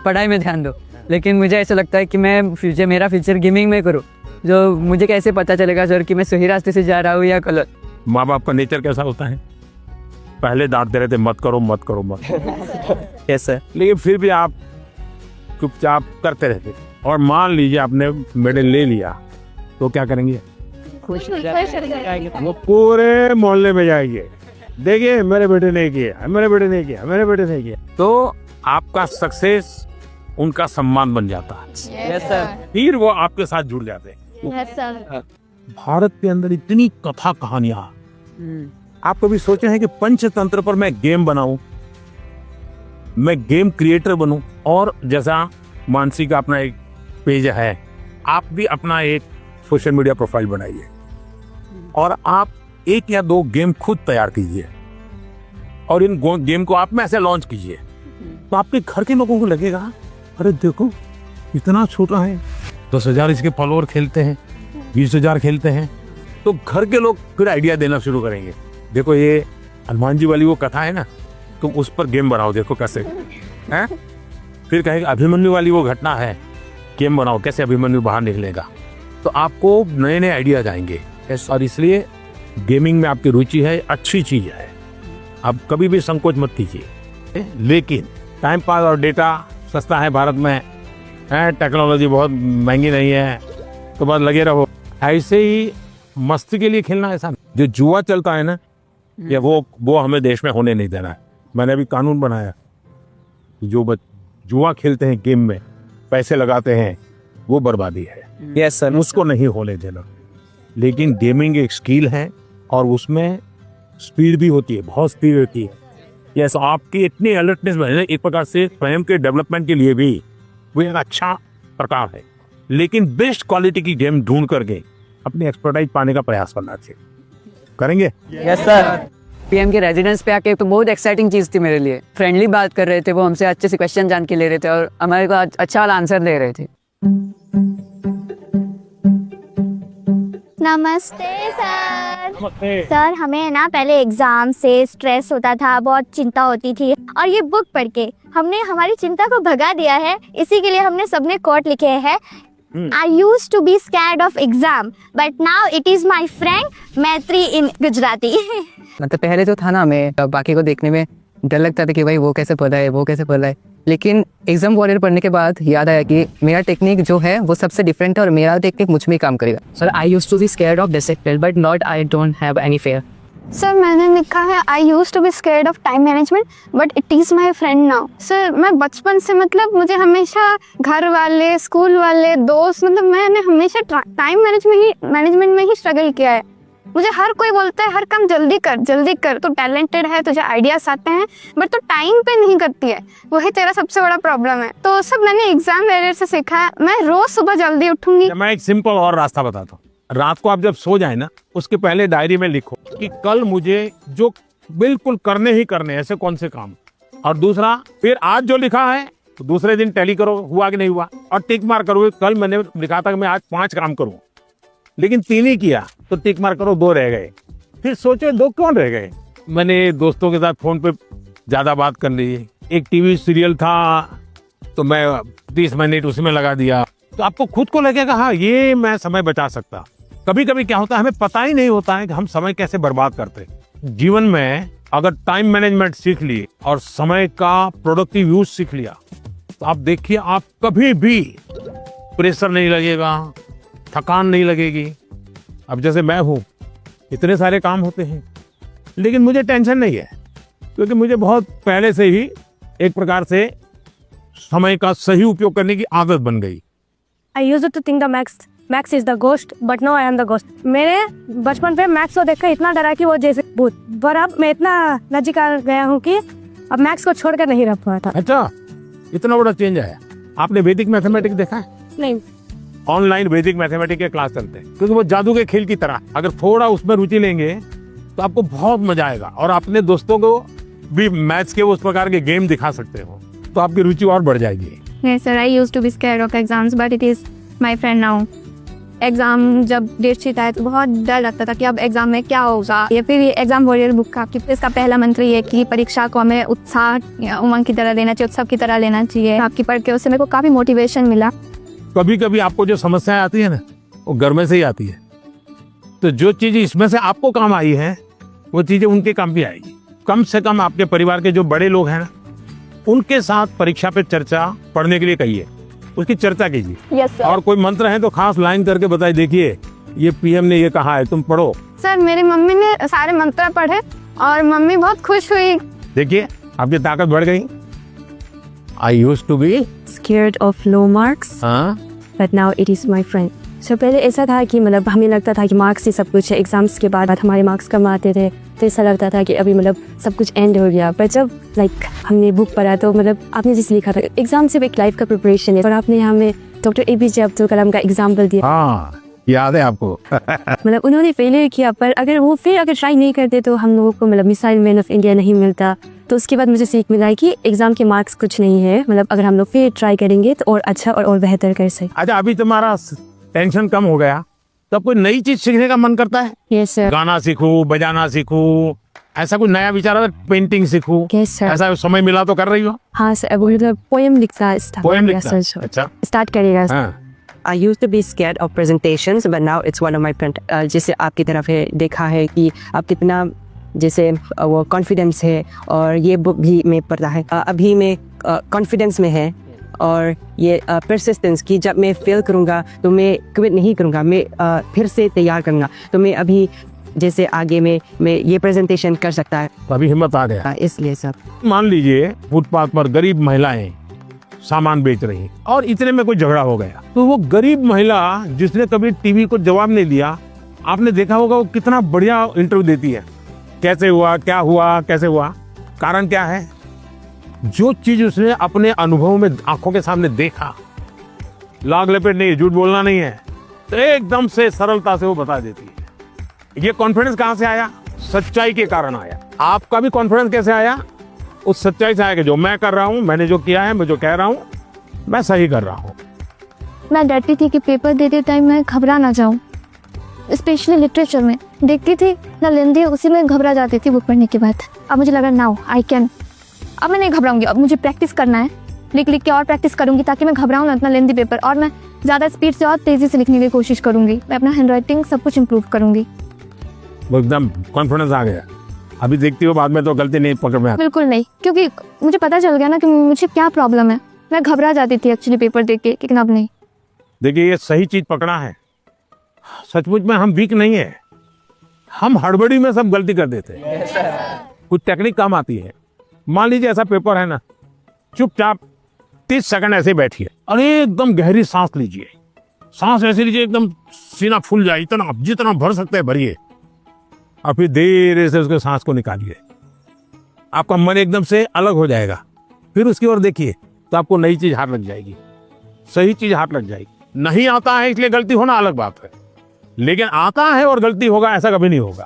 Speaker 8: पढ़ाई में ध्यान दो, लेकिन मुझे ऐसा लगता है कि मेरा फ्यूचर गेमिंग में करूँ। जो मुझे कैसे पता चलेगा सर कि मैं सही रास्ते से जा रहा हूँ या गलत?
Speaker 1: माँ बाप का नेचर कैसा होता है, पहले डांटते रहते मत करो मत करो मत
Speaker 6: यस सर।
Speaker 1: लेकिन फिर भी आप चुपचाप करते रहते और मान लीजिए आपने मेडल ले लिया तो क्या करेंगे? वो पूरे मोहल्ले में जाएंगे, देखिए मेरे बेटे ने किया, मेरे बेटे ने किया, मेरे बेटे ने किया। तो आपका सक्सेस उनका सम्मान बन जाता है।
Speaker 6: Yes sir.
Speaker 1: फिर वो आपके साथ जुड़ जाते हैं।
Speaker 2: Yes sir.
Speaker 1: भारत के अंदर इतनी कथा कहानियां, आप कभी सोचे हैं कि पंचतंत्र पर मैं गेम बनाऊं, मैं गेम क्रिएटर बनूं? और जैसा मानसी का अपना एक पेज है, आप भी अपना एक सोशल मीडिया प्रोफाइल बनाइए और आप 1 या 2 गेम खुद तैयार कीजिए और इन गेम को आप में ऐसे लॉन्च कीजिए, तो आपके घर के लोगों को लगेगा अरे देखो इतना छोटा है, 10,000 इसके फॉलोअर खेलते हैं, 20,000 खेलते हैं, तो घर के लोग फिर आइडिया देना शुरू करेंगे। देखो ये हनुमान जी वाली वो कथा है ना, तुम उस पर गेम बनाओ, देखो कैसे हैं। फिर कहेंगे अभिमन्यु वाली वो घटना है, गेम बनाओ कैसे अभिमन्यु बाहर निकलेगा। तो आपको नए नए आइडियाज आएंगे। और इसलिए गेमिंग में आपकी रुचि है, अच्छी चीज है, आप कभी भी संकोच मत कीजिए। लेकिन टाइम पास और डेटा सस्ता है भारत में, टेक्नोलॉजी बहुत महंगी नहीं है, तो बस लगे रहो। ऐसे ही मस्ती के लिए खेलना, ऐसा जो जुआ चलता है ना, या वो हमें देश में होने नहीं देना है। मैंने अभी कानून बनाया, जो जुआ खेलते हैं, गेम में पैसे लगाते हैं, वो बर्बादी है।
Speaker 6: Yes sir.
Speaker 1: उसको नहीं होने देना। लेकिन गेमिंग एक स्किल है और उसमें स्पीड भी होती है, बहुत स्पीड होती है। यस, आपकी इतनी अलर्टनेस है एक प्रकार से स्वयं के डेवलपमेंट के लिए भी वो एक अच्छा प्रकार है। लेकिन बेस्ट क्वालिटी की गेम ढूंढ करके अपनी एक्सपर्टाइज पाने का प्रयास करना चाहिए। करेंगे?
Speaker 8: Yes sir. पीएम के रेजिडेंस पे आके तो बहुत एक्साइटिंग चीज़ थी मेरे लिए। फ्रेंडली बात कर रहे थे, वो हमसे अच्छे से क्वेश्चन जान के ले रहे थे और हमारे को अच्छा वाला आंसर दे रहे थे।
Speaker 2: नमस्ते सर। सर हमें ना पहले एग्जाम से स्ट्रेस होता था, बहुत चिंता होती थी, और ये बुक पढ़ के हमने हमारी चिंता को भगा दिया है। इसी के लिए हमने सबने कोट लिखे हैं। I used to be scared of exam, but now it is my friend मैत्री in गुजराती।
Speaker 6: मतलब पहले तो था ना, मैं बाकी को देखने में डर लगता था कि भाई वो कैसे पढ़ा है, वो कैसे पढ़ा है। लेकिन एग्जाम वॉरियर पढ़ने के बाद याद आया कि मेरा टेक्निक जो है वो सबसे डिफरेंट है और मेरा टेक्निक मुझ में काम करेगा। Sir I used to be scared of discipline but not I don't have any fear.
Speaker 7: Sir मैंने लिखा है I used to be scared of time management but it is my friend now. Sir मैं बचपन से मतलब मुझे हमेशा घर वाले, स्कूल वाले, दोस्त, मतलब मैंने हमेशा टाइम मैनेजमेंट में ही स्ट्रगल किया है। मुझे हर कोई बोलता है हर काम जल्दी कर, तो टैलेंटेड है, तुझे आइडियाज आते हैं, बट तो टाइम पे नहीं करती है, वही तेरा सबसे बड़ा प्रॉब्लम है। तो सब मैंने एग्जाम वेरियर से सीखा है। मैं रोज सुबह जल्दी उठूंगी।
Speaker 1: मैं एक सिंपल और रास्ता बताता हूँ। रात को आप जब सो जाए ना, उसके पहले डायरी में लिखो कि कल मुझे जो बिल्कुल करने ही करने ऐसे कौन से काम, और दूसरा फिर आज जो लिखा है तो दूसरे दिन टैली करो हुआ कि नहीं हुआ, और टिक मार करो। कल मैंने लिखा था कि मैं आज 5 काम करूँ, लेकिन 3 ही किया तो टिक मार करो, 2 रह गए। फिर सोचो 2 कौन रह गए। मैंने दोस्तों के साथ फोन पे ज्यादा बात कर ली, एक टीवी सीरियल था तो मैं 30 मिनट उसमें लगा दिया। तो आपको खुद को लगेगा हाँ ये मैं समय बचा सकता। कभी कभी क्या होता है, हमें पता ही नहीं होता है कि हम समय कैसे बर्बाद करते हैं। जीवन में अगर टाइम मैनेजमेंट सीख लिए और समय का प्रोडक्टिव यूज सीख लिया तो आप देखिए आप कभी भी प्रेशर नहीं लगेगा, थकान नहीं लगेगी। अब जैसे मैं हूँ, इतने सारे काम होते हैं लेकिन मुझे टेंशन नहीं है, क्योंकि मुझे बहुत पहले से ही एक प्रकार से समय का सही उपयोग करने की आदत बन गई।
Speaker 3: I used to think the Max is the ghost, but now I am the ghost. मेरे बचपन पे मैक्स को देखकर इतना डरा कि वो जैसे भूत, पर अब मैं इतना नजीक आ गया हूँ कि अब मैक्स को छोड़कर नहीं रह पाता।
Speaker 1: अच्छा, इतना बड़ा चेंज आया। आपने वैदिक मैथमेटिक्स देखा है?
Speaker 3: नहीं।
Speaker 1: ऑनलाइन वैदिक मैथमेटिक्स के क्लास चलते हैं, क्योंकि वो जादू के खेल की तरह। अगर थोड़ा उसमें रुचि लेंगे तो आपको बहुत मजा आएगा, और अपने दोस्तों को भी मैथ्स के उस प्रकार के गेम दिखा सकते हो, तो आपकी रुचि और बढ़ जाएगी।
Speaker 7: Yes sir, I used to be scared of exams but it is my friend now. Exam जब डेट शीट आए तो बहुत डर लगता था कि अब एग्जाम में क्या होगा। ये फिर एग्जाम वॉरियर बुक का इसका पहला मंत्र ये कि परीक्षा को हमें उत्साह या उमंग की तरह लेना चाहिए, उत्सव की तरह लेना चाहिए। आपकी पढ़ के उससे मेरे को काफी मोटिवेशन मिला।
Speaker 1: कभी कभी आपको जो समस्याएं आती है ना, वो घर में से ही आती है। तो जो चीज इसमें से आपको काम आई है वो चीजें उनके काम भी आएगी। कम से कम आपके परिवार के जो बड़े लोग हैं ना, उनके साथ परीक्षा पे चर्चा पढ़ने के लिए कहिए, उसकी चर्चा कीजिए।
Speaker 7: Yes sir.
Speaker 1: और कोई मंत्र है तो खास लाइन करके बताइए, देखिए ये पीएम ने ये कहा है, तुम पढ़ो।
Speaker 7: सर मेरी मम्मी ने सारे मंत्र पढ़े और मम्मी बहुत खुश हुई।
Speaker 1: देखिए आपकी ताकत बढ़ गई। I used to be
Speaker 3: Scared of low marks, but now it is my friend. So पहले ऐसा था कि मतलब हमें लगता था कि मार्क्स ही सब कुछ है। एग्जाम्स के बाद हमारे मार्क्स कम आते थे तो ऐसा लगता था कि अभी मतलब सब कुछ एंड हो गया। पर जब हमने बुक पढ़ा तो मतलब आपने जैसे लिखा था एग्जाम सिर्फ एक लाइफ का प्रिपरेशन है, और आपने हमें डॉक्टर APJ अब्दुल कलाम का एग्जाम्पल दिया।
Speaker 1: हाँ, याद है आपको।
Speaker 3: मतलब उन्होंने फेलियर किया, पर अगर ट्राई नहीं करते तो हम लोगों को मतलब मिसाइल मैन ऑफ इंडिया नहीं मिलता। तो उसके बाद मुझे सीख मिला कि एग्जाम के मार्क्स कुछ नहीं है, मतलब अगर हम लोग फिर ट्राई करेंगे तो और अच्छा और बेहतर कर सकते।
Speaker 1: अच्छा, अभी तुम्हारा टेंशन कम हो गया तो कोई नई चीज सीखने का मन करता है?
Speaker 3: Yes sir.
Speaker 1: गाना सीखूं, बजाना सीखूं, ऐसा कोई नया विचार आता है? पेंटिंग सीखूं,
Speaker 3: यस सर।
Speaker 1: ऐसा समय मिला तो कर रही हो?
Speaker 3: हाँ सर, वो मतलब पोएम लिखता है।
Speaker 1: पोएम लिखता है? अच्छा,
Speaker 3: स्टार्ट करिएगा।
Speaker 1: हाँ।
Speaker 6: I used to be scared of presentations, but now it's one of my friend. जैसे आपकी तरफ है देखा है कि आप कितना जैसे वो कॉन्फिडेंस है, और ये बुक भी मैं पढ़ा है। अभी मैं कॉन्फिडेंस में है, और ये परसिस्टेंस की जब मैं फेल करूँगा तो मैं क्विट नहीं करूँगा, मैं फिर से तैयार करूँगा। तो मैं अभी जैसे आगे में मैं ये प्रेजेंटेशन कर सकता है।
Speaker 1: अभी हिम्मत आ गया।
Speaker 6: इसलिए सब
Speaker 1: मान लीजिए फुटपाथ पर गरीब महिलाएं सामान बेच रही हैं और इतने में कोई झगड़ा हो गया, तो वो गरीब महिला जिसने कभी टीवी को जवाब नहीं दिया, आपने देखा होगा वो कितना बढ़िया इंटरव्यू देती है। कैसे हुआ, क्या हुआ, कैसे हुआ, कारण क्या है? जो चीज उसने अपने अनुभव में आंखों के सामने देखा, लाग लपेट नहीं, झूठ बोलना नहीं है, तो एकदम से सरलता से वो बता देती है। ये कॉन्फिडेंस कहां से आया? सच्चाई के कारण आया। आपका भी कॉन्फिडेंस कैसे आया? उस सच्चाई से आया कि जो मैं कर रहा हूं, मैंने जो किया है, मैं जो कह रहा हूं, मैं सही कर रहा हूं।
Speaker 3: मैं डरती थी कि पेपर देते टाइम मैं घबरा ना जाऊं, स्पेशली लिटरेचर में देखती थी ना लेंदी, उसी में घबरा जाती थी बुक पढ़ने के बाद। अब मुझे लगा नाउ आई कैन, अब मैं नहीं घबराऊंगी, अब मुझे प्रैक्टिस करना है, लिख लिख के और प्रैक्टिस करूंगी ताकि मैं घबराऊं ना इतना लेंदी पेपर, और मैं ज़्यादा स्पीड से और तेज़ी से लिखने की कोशिश करूंगी। मैं अपना हैंड राइटिंग सब कुछ इम्प्रूव करूंगी।
Speaker 1: वो एकदम कॉन्फिडेंस आ गया। अभी देखती हो बाद में तो गलती नहीं पकड़ में आती।
Speaker 3: बिल्कुल नहीं, क्योंकि मुझे पता चल गया ना कि मुझे क्या प्रॉब्लम है। मैं घबरा जाती थी एक्चुअली पेपर देख के, लेकिन अब नहीं।
Speaker 1: देखिए, ये सही चीज पकड़ा है। सचमुच में हम वीक नहीं है, हम हड़बड़ी में सब गलती कर देते हैं। कुछ टेक्निक काम आती है। मान लीजिए ऐसा पेपर है ना, चुपचाप 30 सेकंड ऐसे बैठिए और एकदम गहरी सांस लीजिए। सांस ऐसे लीजिए एकदम सीना फूल जाए, इतना जितना भर सकते हैं भरिए, और फिर धीरे से उसके सांस को निकालिए। आपका मन एकदम से अलग हो जाएगा। फिर उसकी ओर देखिए तो आपको नई चीज हाथ लग जाएगी, सही चीज हाथ लग जाएगी। नहीं आता है इसलिए गलती होना अलग बात है, लेकिन आता है और गलती होगा ऐसा कभी नहीं होगा।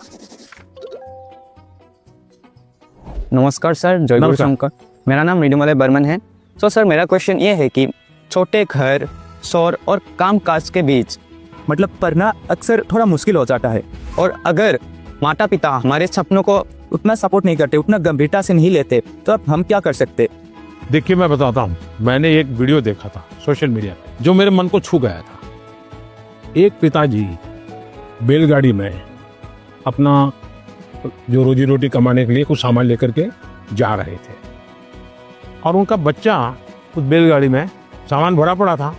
Speaker 6: नमस्कार सर, जय गुरु
Speaker 1: नमस्कार।
Speaker 6: शंकर। मेरा नाम ऋतुमलय बर्मन है। तो सर मेरा क्वेश्चन ये है कि छोटे घर, शौर और काम काज के बीच मतलब पढ़ना अक्सर थोड़ा मुश्किल हो जाता है, और अगर माता पिता हमारे सपनों को उतना सपोर्ट नहीं करते, उतना गंभीरता से नहीं लेते, तो अब हम क्या कर सकते?
Speaker 1: देखिए, मैं बताता हूँ। मैंने एक वीडियो देखा था सोशल मीडिया पे जो मेरे मन को छू गया था। एक पिताजी बैलगाड़ी में अपना जो रोजी रोटी कमाने के लिए कुछ सामान लेकर के जा रहे थे, और उनका बच्चा उस बैलगाड़ी में सामान भरा पड़ा था,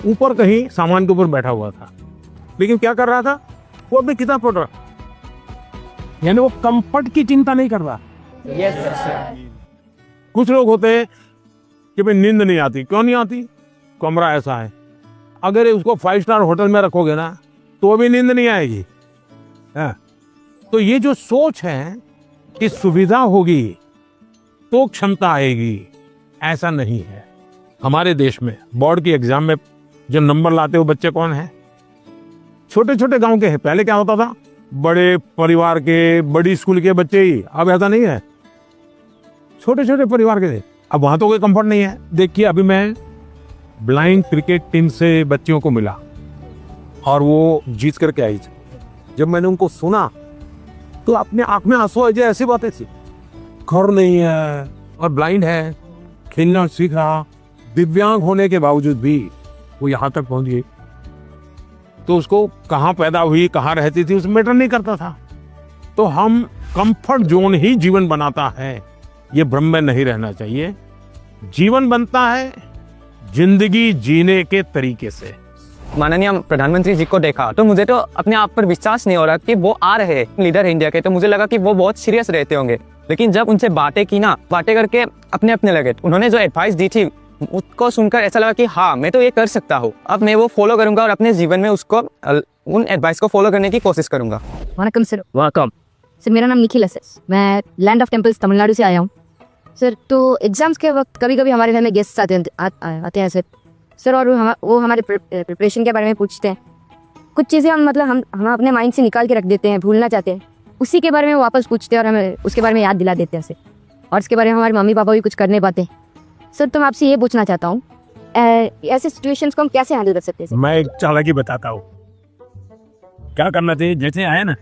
Speaker 1: ऊपर कहीं सामान के ऊपर बैठा हुआ था, लेकिन क्या कर रहा था? वो अपनी किताब पढ़ रहा, यानी वो कंफर्ट की चिंता नहीं कर रहा। कुछ लोग होते हैं कि भाई नींद नहीं आती। क्यों नहीं आती? कमरा ऐसा है, अगर उसको 5 स्टार होटल में रखोगे ना तो भी नींद नहीं आएगी। हाँ। तो ये जो सोच है कि सुविधा होगी तो क्षमता आएगी, ऐसा नहीं है। हमारे देश में बोर्ड की एग्जाम में जो नंबर लाते हो बच्चे कौन है? छोटे छोटे गांव के हैं। पहले क्या होता था? बड़े परिवार के, बड़ी स्कूल के बच्चे ही। अब ऐसा नहीं है, छोटे छोटे परिवार के थे। अब वहां तो कोई कंफर्ट नहीं है। देखिए, अभी मैं ब्लाइंड क्रिकेट टीम से बच्चियों को मिला और वो जीत करके आई थी। जब मैंने उनको सुना तो अपने आंख में आंसू आ जाए, ऐसी बातें थी। घर नहीं है और ब्लाइंड है, खेलना सीख रहा, दिव्यांग होने के बावजूद भी वो यहाँ तक पहुंच गई। तो उसको कहाँ पैदा हुई, कहाँ रहती थी, उसमें मैटर नहीं करता था। तो हम कंफर्ट जोन ही जीवन बनाता है, ये भ्रम में नहीं रहना चाहिए। जीवन बनता है जिंदगी जीने के तरीके से।
Speaker 6: माननीय प्रधानमंत्री जी को देखा तो मुझे तो अपने आप पर विश्वास नहीं हो रहा कि वो आ रहे लीडर है इंडिया के। तो मुझे लगा कि वो बहुत सीरियस रहते होंगे, लेकिन जब उनसे बातें की ना, बातें करके अपने अपने लगे। उन्होंने जो एडवाइस दी थी उसको सुनकर ऐसा लगा कि हाँ, मैं तो ये कर सकता हूँ। अब मैं वो फॉलो करूंगा और अपने जीवन में उसको उन एडवाइस को फॉलो करने की कोशिश करूंगा।
Speaker 9: वनकम सर।
Speaker 6: वेलकम
Speaker 9: सर, मेरा नाम निखिल है सर। मैं लैंड ऑफ टेम्पल्स तमिलनाडु से आया हूँ सर। तो एग्जाम्स के वक्त कभी कभी हमारे घर में गेस्ट आते हैं सर, और वो हमारे प्रिपरेशन के बारे में पूछते हैं। कुछ चीज़ें हम अपने माइंड से निकाल के रख देते हैं, भूलना चाहते हैं, उसी के बारे में वापस पूछते हैं और हमें उसके बारे में याद दिला देते हैं सर। और इसके बारे में हमारे मम्मी पापा भी कुछ कर नहीं पाते सर। तो मैं आपसे ये पूछना चाहता हूँ, ऐसे सिचुएशंस को हम कैसे हैंडल कर सकते हैं सर?
Speaker 1: मैं एक चालाकी बताता हूँ क्या करना चाहिए। जैसे आए ना,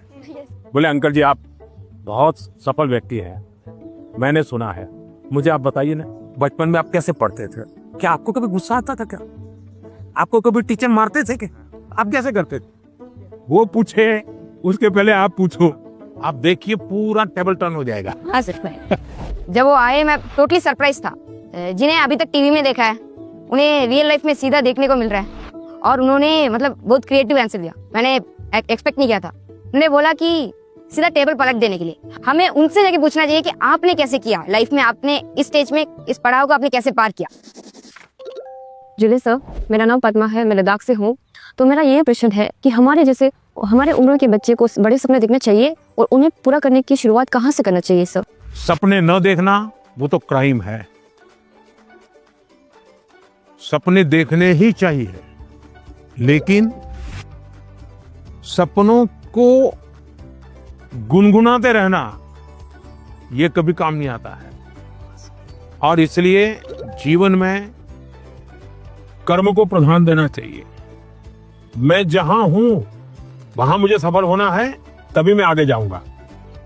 Speaker 1: बोले अंकल जी आप बहुत सफल व्यक्ति हैं, मैंने सुना है, मुझे आप बताइए ना, बचपन में आप कैसे पढ़ते थे? क्या आपको कभी गुस्सा आता था? क्या आपको कभी टीचर मारते थे? क्या आप कैसे करते थे? वो पूछे उसके पहले आप पूछो, आप देखिए पूरा टेबल टर्न हो जाएगा।
Speaker 9: हाँ सर। जब वो आए मैं टोटली सरप्राइज था। जिन्हें अभी तक टीवी में देखा है उन्हें रियल लाइफ में सीधा देखने को मिल रहा है, और उन्होंने बहुत क्रिएटिव आंसर दिया। मैंने एक्सपेक्ट नहीं किया था। उन्होंने बोला कि सीधा टेबल पलट देने के लिए हमें उनसे जाके पूछना चाहिए कि आपने कैसे किया लाइफ में, आपने इस स्टेज में इस पड़ाव को आपने कैसे पार किया।
Speaker 3: जुले सर, मेरा नाम पद्मा है, मैं लद्दाख से हूँ। तो मेरा ये प्रश्न है कि हमारे जैसे हमारे उम्र के बच्चे को बड़े सपने देखना चाहिए और उन्हें पूरा करने की शुरुआत कहाँ से करना चाहिए सर?
Speaker 1: सपने न देखना वो तो क्राइम है। सपने देखने ही चाहिए, लेकिन सपनों को गुनगुनाते रहना ये कभी काम नहीं आता है। और इसलिए जीवन में कर्म को प्रधान देना चाहिए। मैं जहां हूं वहां मुझे सफल होना है, तभी मैं आगे जाऊंगा।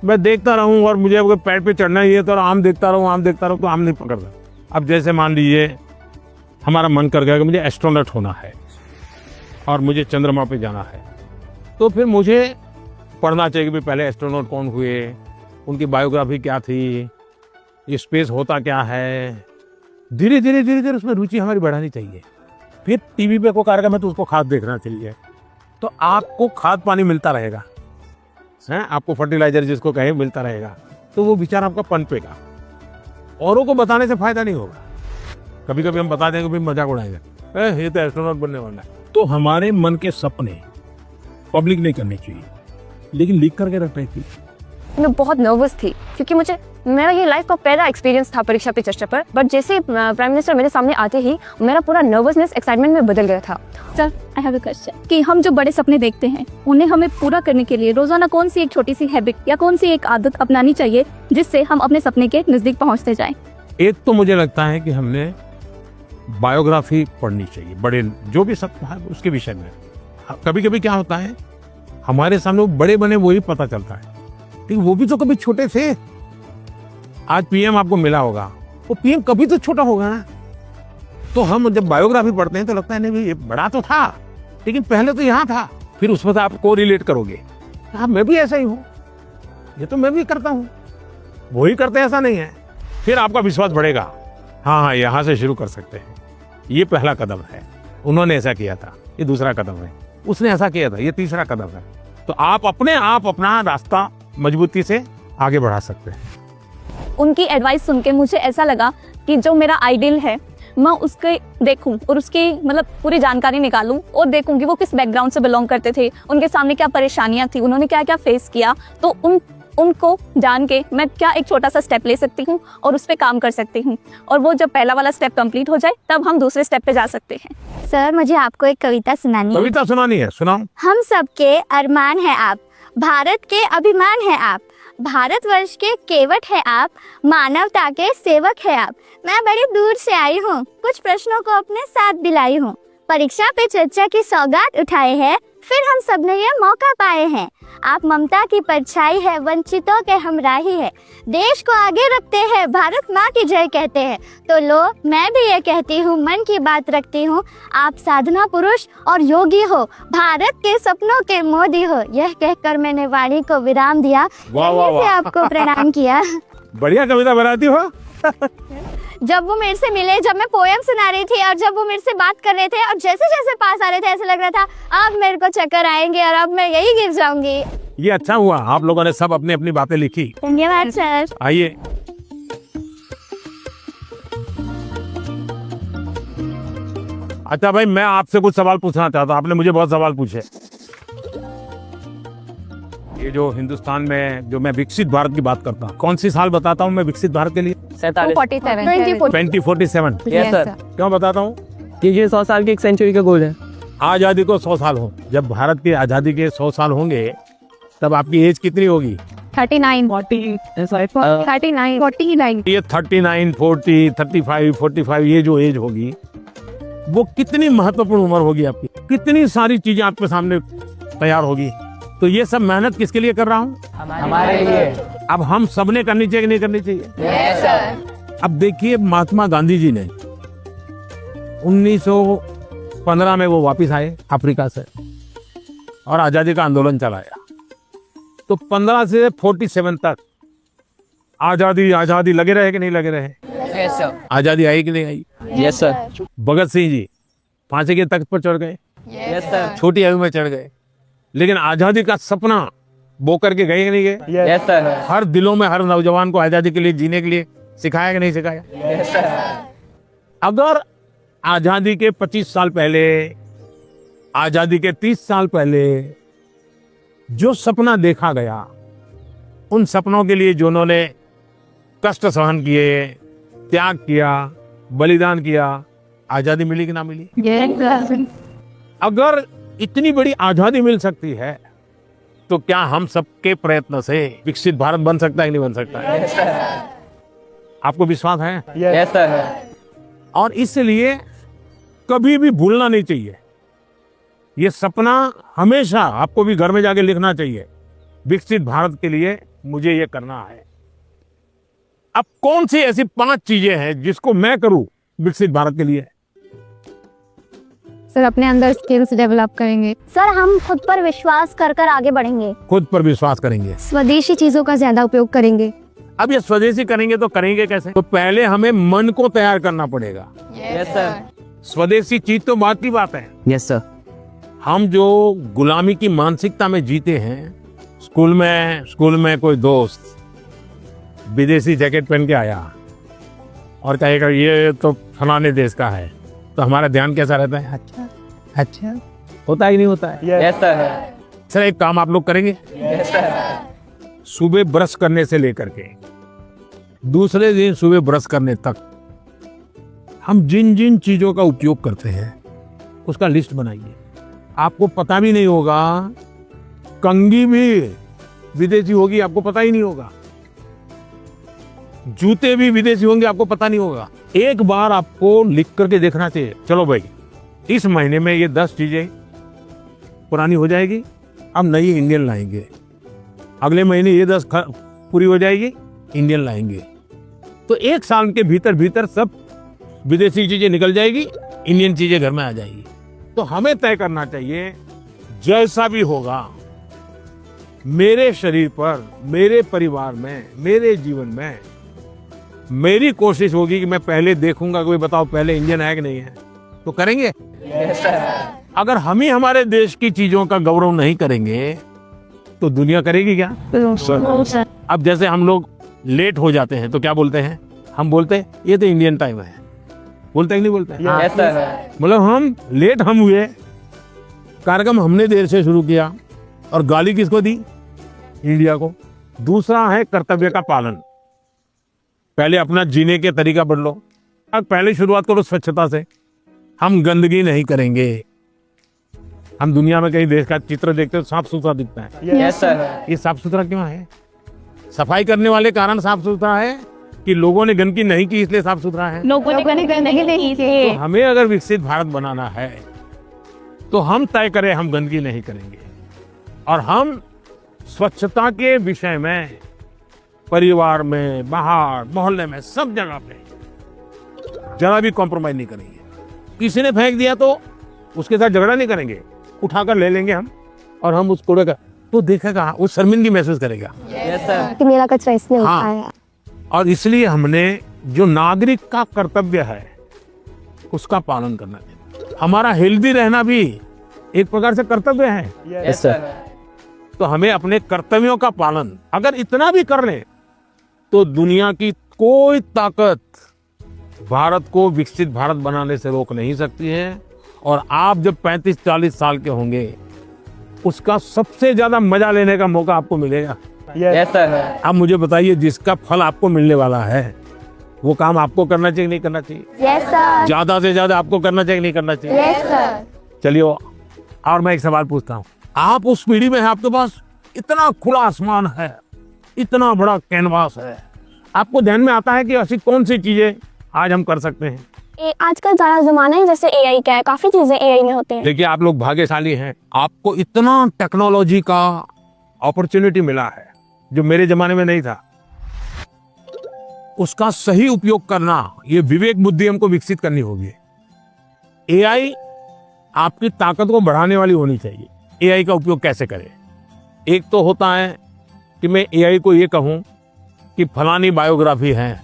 Speaker 1: मैं देखता रहूं और मुझे अगर पेड़ पे चढ़ना ही है तो आम देखता रहूं तो आम नहीं पकड़ता। अब जैसे मान लीजिए हमारा मन कर गया कि मुझे एस्ट्रोनॉट होना है और मुझे चंद्रमा पे जाना है, तो फिर मुझे पढ़ना चाहिए कि पहले एस्ट्रोनॉट कौन हुए, उनकी बायोग्राफी क्या थी, ये स्पेस होता क्या है। धीरे धीरे उसमें रुचि हमारी बढ़ानी चाहिए। फिर टीवी पे कोई कार्यक्रम है तो उसको खाद देखना चाहिए, तो आपको खाद पानी मिलता रहेगा, हैं, आपको फर्टिलाइजर जिसको कहें मिलता रहेगा, तो वो विचार आपका पनपेगा। औरों को बताने से फायदा नहीं होगा। कभी कभी हम बता देंगे भी मजाक उड़ाएंगे, ये तो एस्ट्रोनॉट बनने वाला है। तो हमारे मन के सपने पब्लिक नहीं करने चाहिए, लेकिन लिख करके रखने चाहिए।
Speaker 3: मैं बहुत नर्वस थी क्योंकि मेरा ये लाइफ का पहला एक्सपीरियंस था परीक्षा पे चर्चा पर, बट जैसे प्राइम मिनिस्टर मेरे सामने आते ही मेरा पूरा नर्वसनेस एक्साइटमेंट में बदल गया था।
Speaker 10: Sir, I have a question कि हम जो बड़े सपने देखते हैं उन्हें हमें पूरा करने के लिए रोजाना कौन सी एक छोटी सी हैबिट या कौन सी एक आदत अपनानी चाहिए जिससे हम अपने सपने के नजदीक पहुंचते जाएं?
Speaker 1: एक तो मुझे लगता है कि हमने बायोग्राफी पढ़नी चाहिए, बड़े जो भी सपना है उसके विषय में। कभी कभी क्या होता है हमारे सामने वो बड़े बने वही पता चलता है, लेकिन वो भी तो कभी छोटे थे। आज पीएम आपको मिला होगा, वो पीएम कभी तो छोटा होगा ना। तो हम जब बायोग्राफी पढ़ते हैं तो लगता है नहीं भाई ये बड़ा तो था, लेकिन पहले तो यहाँ था। फिर उस पर आप को रिलेट करोगे, हाँ मैं भी ऐसा ही हूँ, ये तो मैं भी करता हूँ, वही करते हैं, ऐसा नहीं है। फिर आपका विश्वास बढ़ेगा, हाँ यहाँ से शुरू कर सकते हैं, ये पहला कदम है। उन्होंने ऐसा किया था, ये दूसरा कदम है। उसने ऐसा किया था, ये तीसरा कदम है। तो आप अपना रास्ता मजबूती से आगे बढ़ा सकते हैं।
Speaker 10: उनकी एडवाइस सुन के मुझे ऐसा लगा कि जो मेरा आइडियल है मैं उसके देखूं और उसकी मतलब पूरी जानकारी निकालूं और देखूं कि वो किस बैकग्राउंड से बिलोंग करते थे, उनके सामने क्या परेशानियां थी, उन्होंने क्या क्या फेस किया, तो उनको जान के मैं क्या एक छोटा सा स्टेप ले सकती हूँ और उस पर काम कर सकती हूँ, और वो जब पहला वाला स्टेप कंप्लीट हो जाए तब हम दूसरे स्टेप पे जा सकते हैं।
Speaker 2: सर, मुझे आपको एक कविता सुनानी है।
Speaker 1: कविता सुनानी है, सुनाओ।
Speaker 2: हम सबके अरमान है आप, भारत के अभिमान है आप, भारतवर्ष के केवट है आप, मानवता के सेवक है आप। मैं बड़ी दूर से आई हूँ, कुछ प्रश्नों को अपने साथ दिलाई हूँ, परीक्षा पे चर्चा की सौगात उठाए हैं, फिर हम सब ने ये मौका पाए हैं। आप ममता की परछाई है, वंचितों के हमराही है, देश को आगे रखते हैं, भारत माँ की जय कहते हैं। तो लो मैं भी ये कहती हूँ, मन की बात रखती हूँ, आप साधना पुरुष और योगी हो, भारत के सपनों के मोदी हो। यह कहकर मैंने वाणी को विराम दिया, यहीं से आपको प्रणाम किया।
Speaker 1: बढ़िया कविता बनाती हो।
Speaker 2: जब वो मेरे से मिले, जब मैं पोएम सुना रही थी और जब वो मेरे से बात कर रहे थे और जैसे जैसे पास आ रहे थे ऐसे लग रहा था अब मेरे को चक्कर आएंगे और अब मैं यही गिर जाऊंगी।
Speaker 1: ये अच्छा हुआ आप लोगों ने सब अपनी अपनी बातें लिखी।
Speaker 2: धन्यवाद सर।
Speaker 1: आइए, अच्छा भाई मैं आपसे कुछ सवाल पूछना चाहता हूँ, आपने मुझे बहुत सवाल पूछे। ये जो हिंदुस्तान में जो मैं विकसित भारत की बात करता हूँ, कौन सी साल बताता हूँ मैं विकसित भारत के लिए? 2047।
Speaker 6: यस सर,
Speaker 1: क्यों बताता हूँ?
Speaker 6: कि ये 100 साल की एक सेंचुरी का गोल है।
Speaker 1: आजादी को 100 साल हो, जब भारत की आजादी के 100 साल होंगे तब आपकी एज कितनी होगी?
Speaker 7: 39
Speaker 1: 39 ये 39 40 35 45 ये जो एज होगी वो कितनी महत्वपूर्ण उम्र होगी आपकी, कितनी सारी चीजें आपके सामने तैयार होगी। तो ये सब मेहनत किसके लिए कर रहा हूँ?
Speaker 6: हमारे लिए।
Speaker 1: अब हम सबने करनी चाहिए कि नहीं करनी चाहिए?
Speaker 6: Yes sir.
Speaker 1: अब देखिए महात्मा गांधी जी ने 1915 में वो वापस आए अफ्रीका से और आजादी का आंदोलन चलाया। तो 15 से 47 तक आजादी आजादी लगे रहे कि नहीं लगे रहे?
Speaker 6: Yes sir.
Speaker 1: आजादी आई कि नहीं आई?
Speaker 6: Yes sir.
Speaker 1: भगत सिंह जी फांसी के तख्त पर चढ़ गए,
Speaker 6: यस सर।
Speaker 1: छोटी आयु में चढ़ गए, लेकिन आजादी का सपना बो करके गए कि नहीं गए?
Speaker 6: Yes sir.
Speaker 1: हर दिलों में हर नौजवान को आजादी के लिए जीने के लिए सिखाया कि नहीं सिखाया?
Speaker 6: Yes sir.
Speaker 1: अगर आजादी के 25 साल पहले, आजादी के 30 साल पहले जो सपना देखा गया, उन सपनों के लिए जो उन्होंने कष्ट सहन किए, त्याग किया, बलिदान किया, आजादी मिली कि ना मिली? अगर इतनी बड़ी आजादी मिल सकती है तो क्या हम सबके प्रयत्न से विकसित भारत बन सकता है कि नहीं बन सकता है? आपको विश्वास है?
Speaker 6: Yes sir.
Speaker 1: और इसलिए कभी भी भूलना नहीं चाहिए। ये सपना हमेशा आपको भी घर में जाके लिखना चाहिए। विकसित भारत के लिए मुझे ये करना है। अब कौन सी ऐसी 5 चीजें हैं जिसको मैं करूं विकसित भारत के लिए?
Speaker 7: सर अपने अंदर स्किल्स डेवलप करेंगे।
Speaker 2: सर हम खुद पर विश्वास कर कर आगे बढ़ेंगे।
Speaker 1: खुद पर विश्वास करेंगे।
Speaker 2: स्वदेशी चीजों का ज्यादा उपयोग करेंगे।
Speaker 1: अब ये स्वदेशी करेंगे तो करेंगे कैसे? तो पहले हमें मन को तैयार करना पड़ेगा।
Speaker 6: Yes sir.
Speaker 1: स्वदेशी चीज तो बात की बात है।
Speaker 6: Yes sir.
Speaker 1: हम जो गुलामी की मानसिकता में जीते हैं, स्कूल में कोई दोस्त विदेशी जैकेट पहन के आया और कहेगा ये तो फलाने देश का है, तो हमारा ध्यान कैसा रहता है? अच्छा होता ही नहीं होता है।
Speaker 6: Yes sir.
Speaker 1: सर एक काम आप लोग करेंगे?
Speaker 6: Yes sir.
Speaker 1: सुबह ब्रश करने से लेकर के दूसरे दिन सुबह ब्रश करने तक हम जिन जिन चीजों का उपयोग करते हैं उसका लिस्ट बनाइए। आपको पता भी नहीं होगा, कंघी भी विदेशी होगी, आपको पता ही नहीं होगा। जूते भी विदेशी होंगे, आपको पता नहीं होगा। एक बार आपको लिख करके देखना चाहिए। चलो भाई, इस महीने में ये 10 चीजें पुरानी हो जाएगी, अब नई इंडियन लाएंगे। अगले महीने ये 10 पूरी हो जाएगी, इंडियन लाएंगे। तो 1 साल के भीतर भीतर सब विदेशी चीजें निकल जाएगी, इंडियन चीजें घर में आ जाएगी। तो हमें तय करना चाहिए जैसा भी होगा मेरे शरीर पर, मेरे परिवार में, मेरे जीवन में, मेरी कोशिश होगी कि मैं पहले देखूंगा, कोई बताओ पहले इंडियन है कि नहीं है, तो करेंगे।
Speaker 6: Yes sir.
Speaker 1: अगर हम ही हमारे देश की चीजों का गौरव नहीं करेंगे तो दुनिया करेगी क्या? अब जैसे हम लोग लेट हो जाते हैं तो क्या बोलते हैं? हम बोलते हैं ये तो इंडियन टाइम है, बोलते हैं कि नहीं बोलते हैं?
Speaker 6: Yes sir.
Speaker 1: मतलब हम लेट हुए, कार्यक्रम हमने देर से शुरू किया और गाली किसको दी? इंडिया को। दूसरा है कर्तव्य का पालन। पहले अपना जीने के तरीका बदलो। अब पहले शुरुआत करो स्वच्छता से। हम गंदगी नहीं करेंगे। हम दुनिया में कई देश का चित्र देखते हो साफ सुथरा दिखता है।
Speaker 6: Yes sir.
Speaker 1: ये साफ सुथरा क्यों है? सफाई करने वाले कारण साफ सुथरा है कि लोगों ने गंदगी नहीं की इसलिए साफ सुथरा है?
Speaker 10: लोगों ने गंदगी नहीं की।
Speaker 1: तो हमें अगर विकसित भारत बनाना है तो हम तय करें हम गंदगी नहीं करेंगे और हम स्वच्छता के विषय में परिवार में, बाहर, मोहल्ले में, सब जगह पे जरा भी कॉम्प्रोमाइज नहीं करेंगे। किसी ने फेंक दिया तो उसके साथ झगड़ा नहीं करेंगे, उठाकर ले लेंगे हम और हम उस कूड़े का तो देखेगा, वो शर्मिंदगी महसूस करेगा।
Speaker 6: Yes sir.
Speaker 2: कि मेरा कचरा इसने
Speaker 1: हाँ।
Speaker 2: उठाया।
Speaker 1: और इसलिए हमने जो नागरिक का कर्तव्य है उसका पालन करना चाहिए। हमारा हेल्दी रहना भी एक प्रकार से कर्तव्य है।
Speaker 6: Yes sir.
Speaker 1: तो हमें अपने कर्तव्यों का पालन अगर इतना भी कर ले तो दुनिया की कोई ताकत भारत को विकसित भारत बनाने से रोक नहीं सकती है। और आप जब 35-40 साल के होंगे उसका सबसे ज्यादा मजा लेने का मौका आपको मिलेगा।
Speaker 6: Yes sir.
Speaker 1: अब मुझे बताइए, जिसका फल आपको मिलने वाला है वो काम आपको करना चाहिए नहीं करना चाहिए?
Speaker 2: Yes sir.
Speaker 1: ज्यादा से ज्यादा आपको करना चाहिए नहीं करना चाहिए?
Speaker 2: Yes sir.
Speaker 1: चलिए, और मैं एक सवाल पूछता हूँ। आप उस पीढ़ी में हैं, आपके पास इतना खुला आसमान है, इतना बड़ा कैनवास है, आपको ध्यान में आता है कि ऐसी कौन सी चीजें आज हम कर सकते हैं?
Speaker 2: आजकल सारा जमाना ही जैसे एआई का है, काफी चीजें एआई में होती हैं।
Speaker 1: देखिए, आप लोग भाग्यशाली हैं, आपको इतना टेक्नोलॉजी का अपॉर्चुनिटी मिला है जो मेरे जमाने में नहीं था। उसका सही उपयोग करना, ये विवेक बुद्धि हमको विकसित करनी होगी। एआई आपकी ताकत को बढ़ाने वाली होनी चाहिए। एआई का उपयोग कैसे करें? एक तो होता है कि मैं एआई को ये कहूं कि फलानी बायोग्राफी है,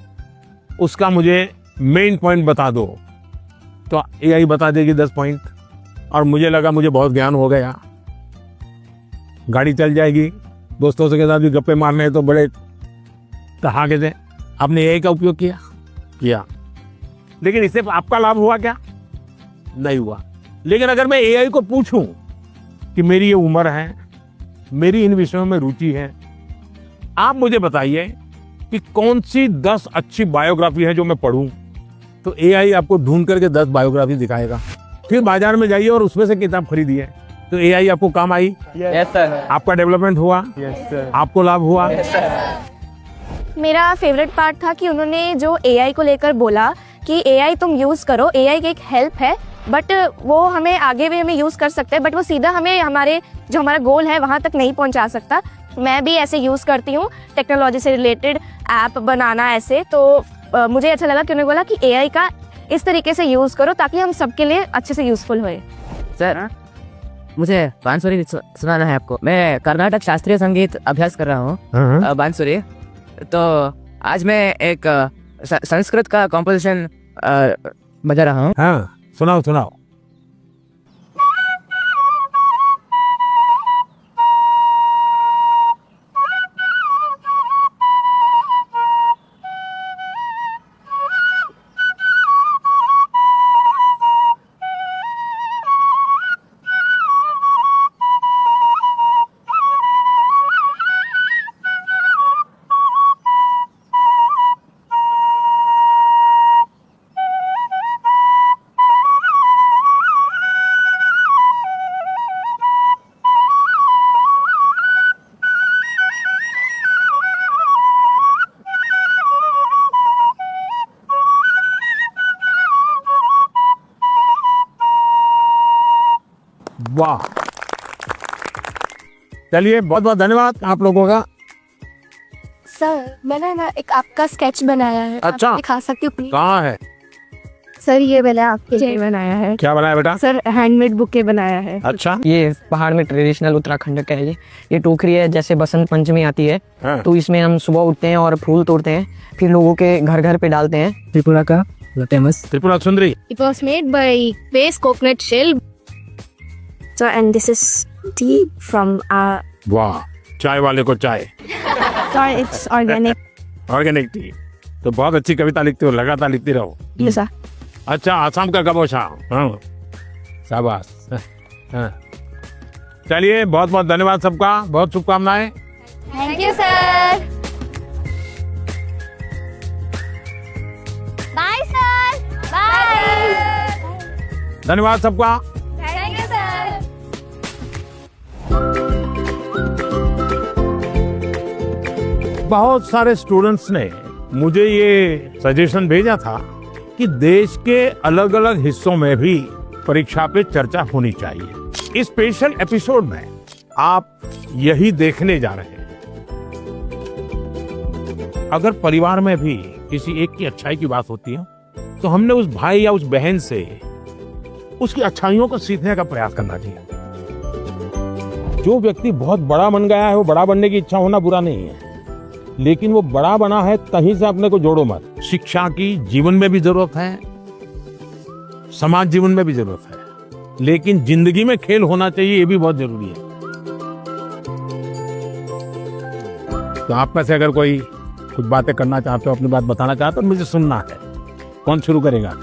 Speaker 1: उसका मुझे मेन पॉइंट बता दो, तो एआई बता देगी 10 पॉइंट और मुझे लगा मुझे बहुत ज्ञान हो गया, गाड़ी चल जाएगी, दोस्तों के साथ भी गप्पे मारने हैं तो बड़े ठहाके से। आपने एआई का उपयोग किया, लेकिन इससे आपका लाभ हुआ क्या? नहीं हुआ। लेकिन अगर मैं एआई को पूछूं कि मेरी ये उम्र है, मेरी इन विषयों में रुचि है। आप मुझे बताइए कि कौन सी 10 अच्छी बायोग्राफी है जो मैं पढूं, तो एआई आपको ढूंढ करके 10 बायोग्राफी दिखाएगा। फिर बाजार में जाइए और उसमें से किताब खरीदिए, तो एआई आपको काम आई,
Speaker 6: यस सर,
Speaker 1: आपका डेवलपमेंट हुआ, आपको लाभ हुआ।
Speaker 10: मेरा फेवरेट पार्ट था कि उन्होंने जो एआई को लेकर बोला कि एआई तुम यूज़ करो, एआई की एक हेल्प है, बट वो हमें आगे भी हमें यूज़ कर सकते हैं, बट वो सीधा हमें हमारा गोल है वहाँ तक नहीं पहुँचा सकता। मैं भी ऐसे यूज़ करती हूँ टेक्नोलॉजी से रिलेटेड ऐप बनाना ऐसे, तो मुझे अच्छा लगा कि उन्होंने बोला कि एआई का इस तरीके से यूज़ करो ताकि हम सबके लिए अच्छे से यूज़फुल होए।
Speaker 8: सर मुझे बांसुरी सुनाना है आपको। मैं कर्नाटक शास्त्रीय संगीत अभ्यास कर रहा हूँ, बांसुरी। तो आज मैं एक संस्कृत का कॉम्पोजिशन बजा रहा हूँ।
Speaker 1: हाँ, सुनाओ सुनाओ। वाह, चलिए बहुत बहुत धन्यवाद आप लोगों का।
Speaker 2: सर मैंने ना एक आपका स्केच बनाया है,
Speaker 1: अच्छा।
Speaker 2: आप दिखा सकती हूँ प्लीज?
Speaker 1: कहाँ है?
Speaker 2: सर ये मैंने आपके लिए बनाया है।
Speaker 1: क्या बनाया बेटा?
Speaker 2: सर हैंडमेड बुके बनाया है।
Speaker 1: अच्छा,
Speaker 6: ये पहाड़ में ट्रेडिशनल उत्तराखंड का है। ये टोकरी है, जैसे बसंत पंचमी आती है
Speaker 1: हाँ।
Speaker 6: तो इसमें हम सुबह उठते हैं और फूल तोड़ते हैं, फिर लोगों के घर घर पे डालते हैं। त्रिपुरा का famous
Speaker 1: Tripura Sundari.
Speaker 2: It was made by base coconut shell. So and this is tea from our.
Speaker 1: वाह, चाय वाले को चाय।
Speaker 2: Sorry, it's organic.
Speaker 1: Organic T. तो बहुत अच्छी कविता लिखती हो, लगातार लिखती रहो।
Speaker 2: Yes sir.
Speaker 1: अच्छा, आसाम का कबोशा। हाँ, शाबाश। हाँ। चलिए बहुत बहुत धन्यवाद सबका, बहुत शुभकामनाएं।
Speaker 7: Thank you sir. Bye sir. Bye.
Speaker 1: धन्यवाद सबका।
Speaker 7: Thank you sir.
Speaker 1: बहुत सारे स्टूडेंट्स ने मुझे ये सजेशन भेजा था कि देश के अलग अलग हिस्सों में भी परीक्षा पे चर्चा होनी चाहिए। इस स्पेशल एपिसोड में आप यही देखने जा रहे हैं। अगर परिवार में भी किसी एक की अच्छाई की बात होती है तो हमने उस भाई या उस बहन से उसकी अच्छाइयों को सीखने का प्रयास करना चाहिए। जो व्यक्ति बहुत बड़ा बन गया है, वो बड़ा बनने की इच्छा होना बुरा नहीं है, लेकिन वो बड़ा बना है कहीं से अपने को जोड़ो मत। शिक्षा की जीवन में भी जरूरत है, समाज जीवन में भी जरूरत है, लेकिन जिंदगी में खेल होना चाहिए, ये भी बहुत जरूरी है। तो आप में से अगर कोई कुछ बातें करना चाहते हो, अपनी बात बताना चाहते हो, मुझे सुनना है। कौन शुरू करेगा?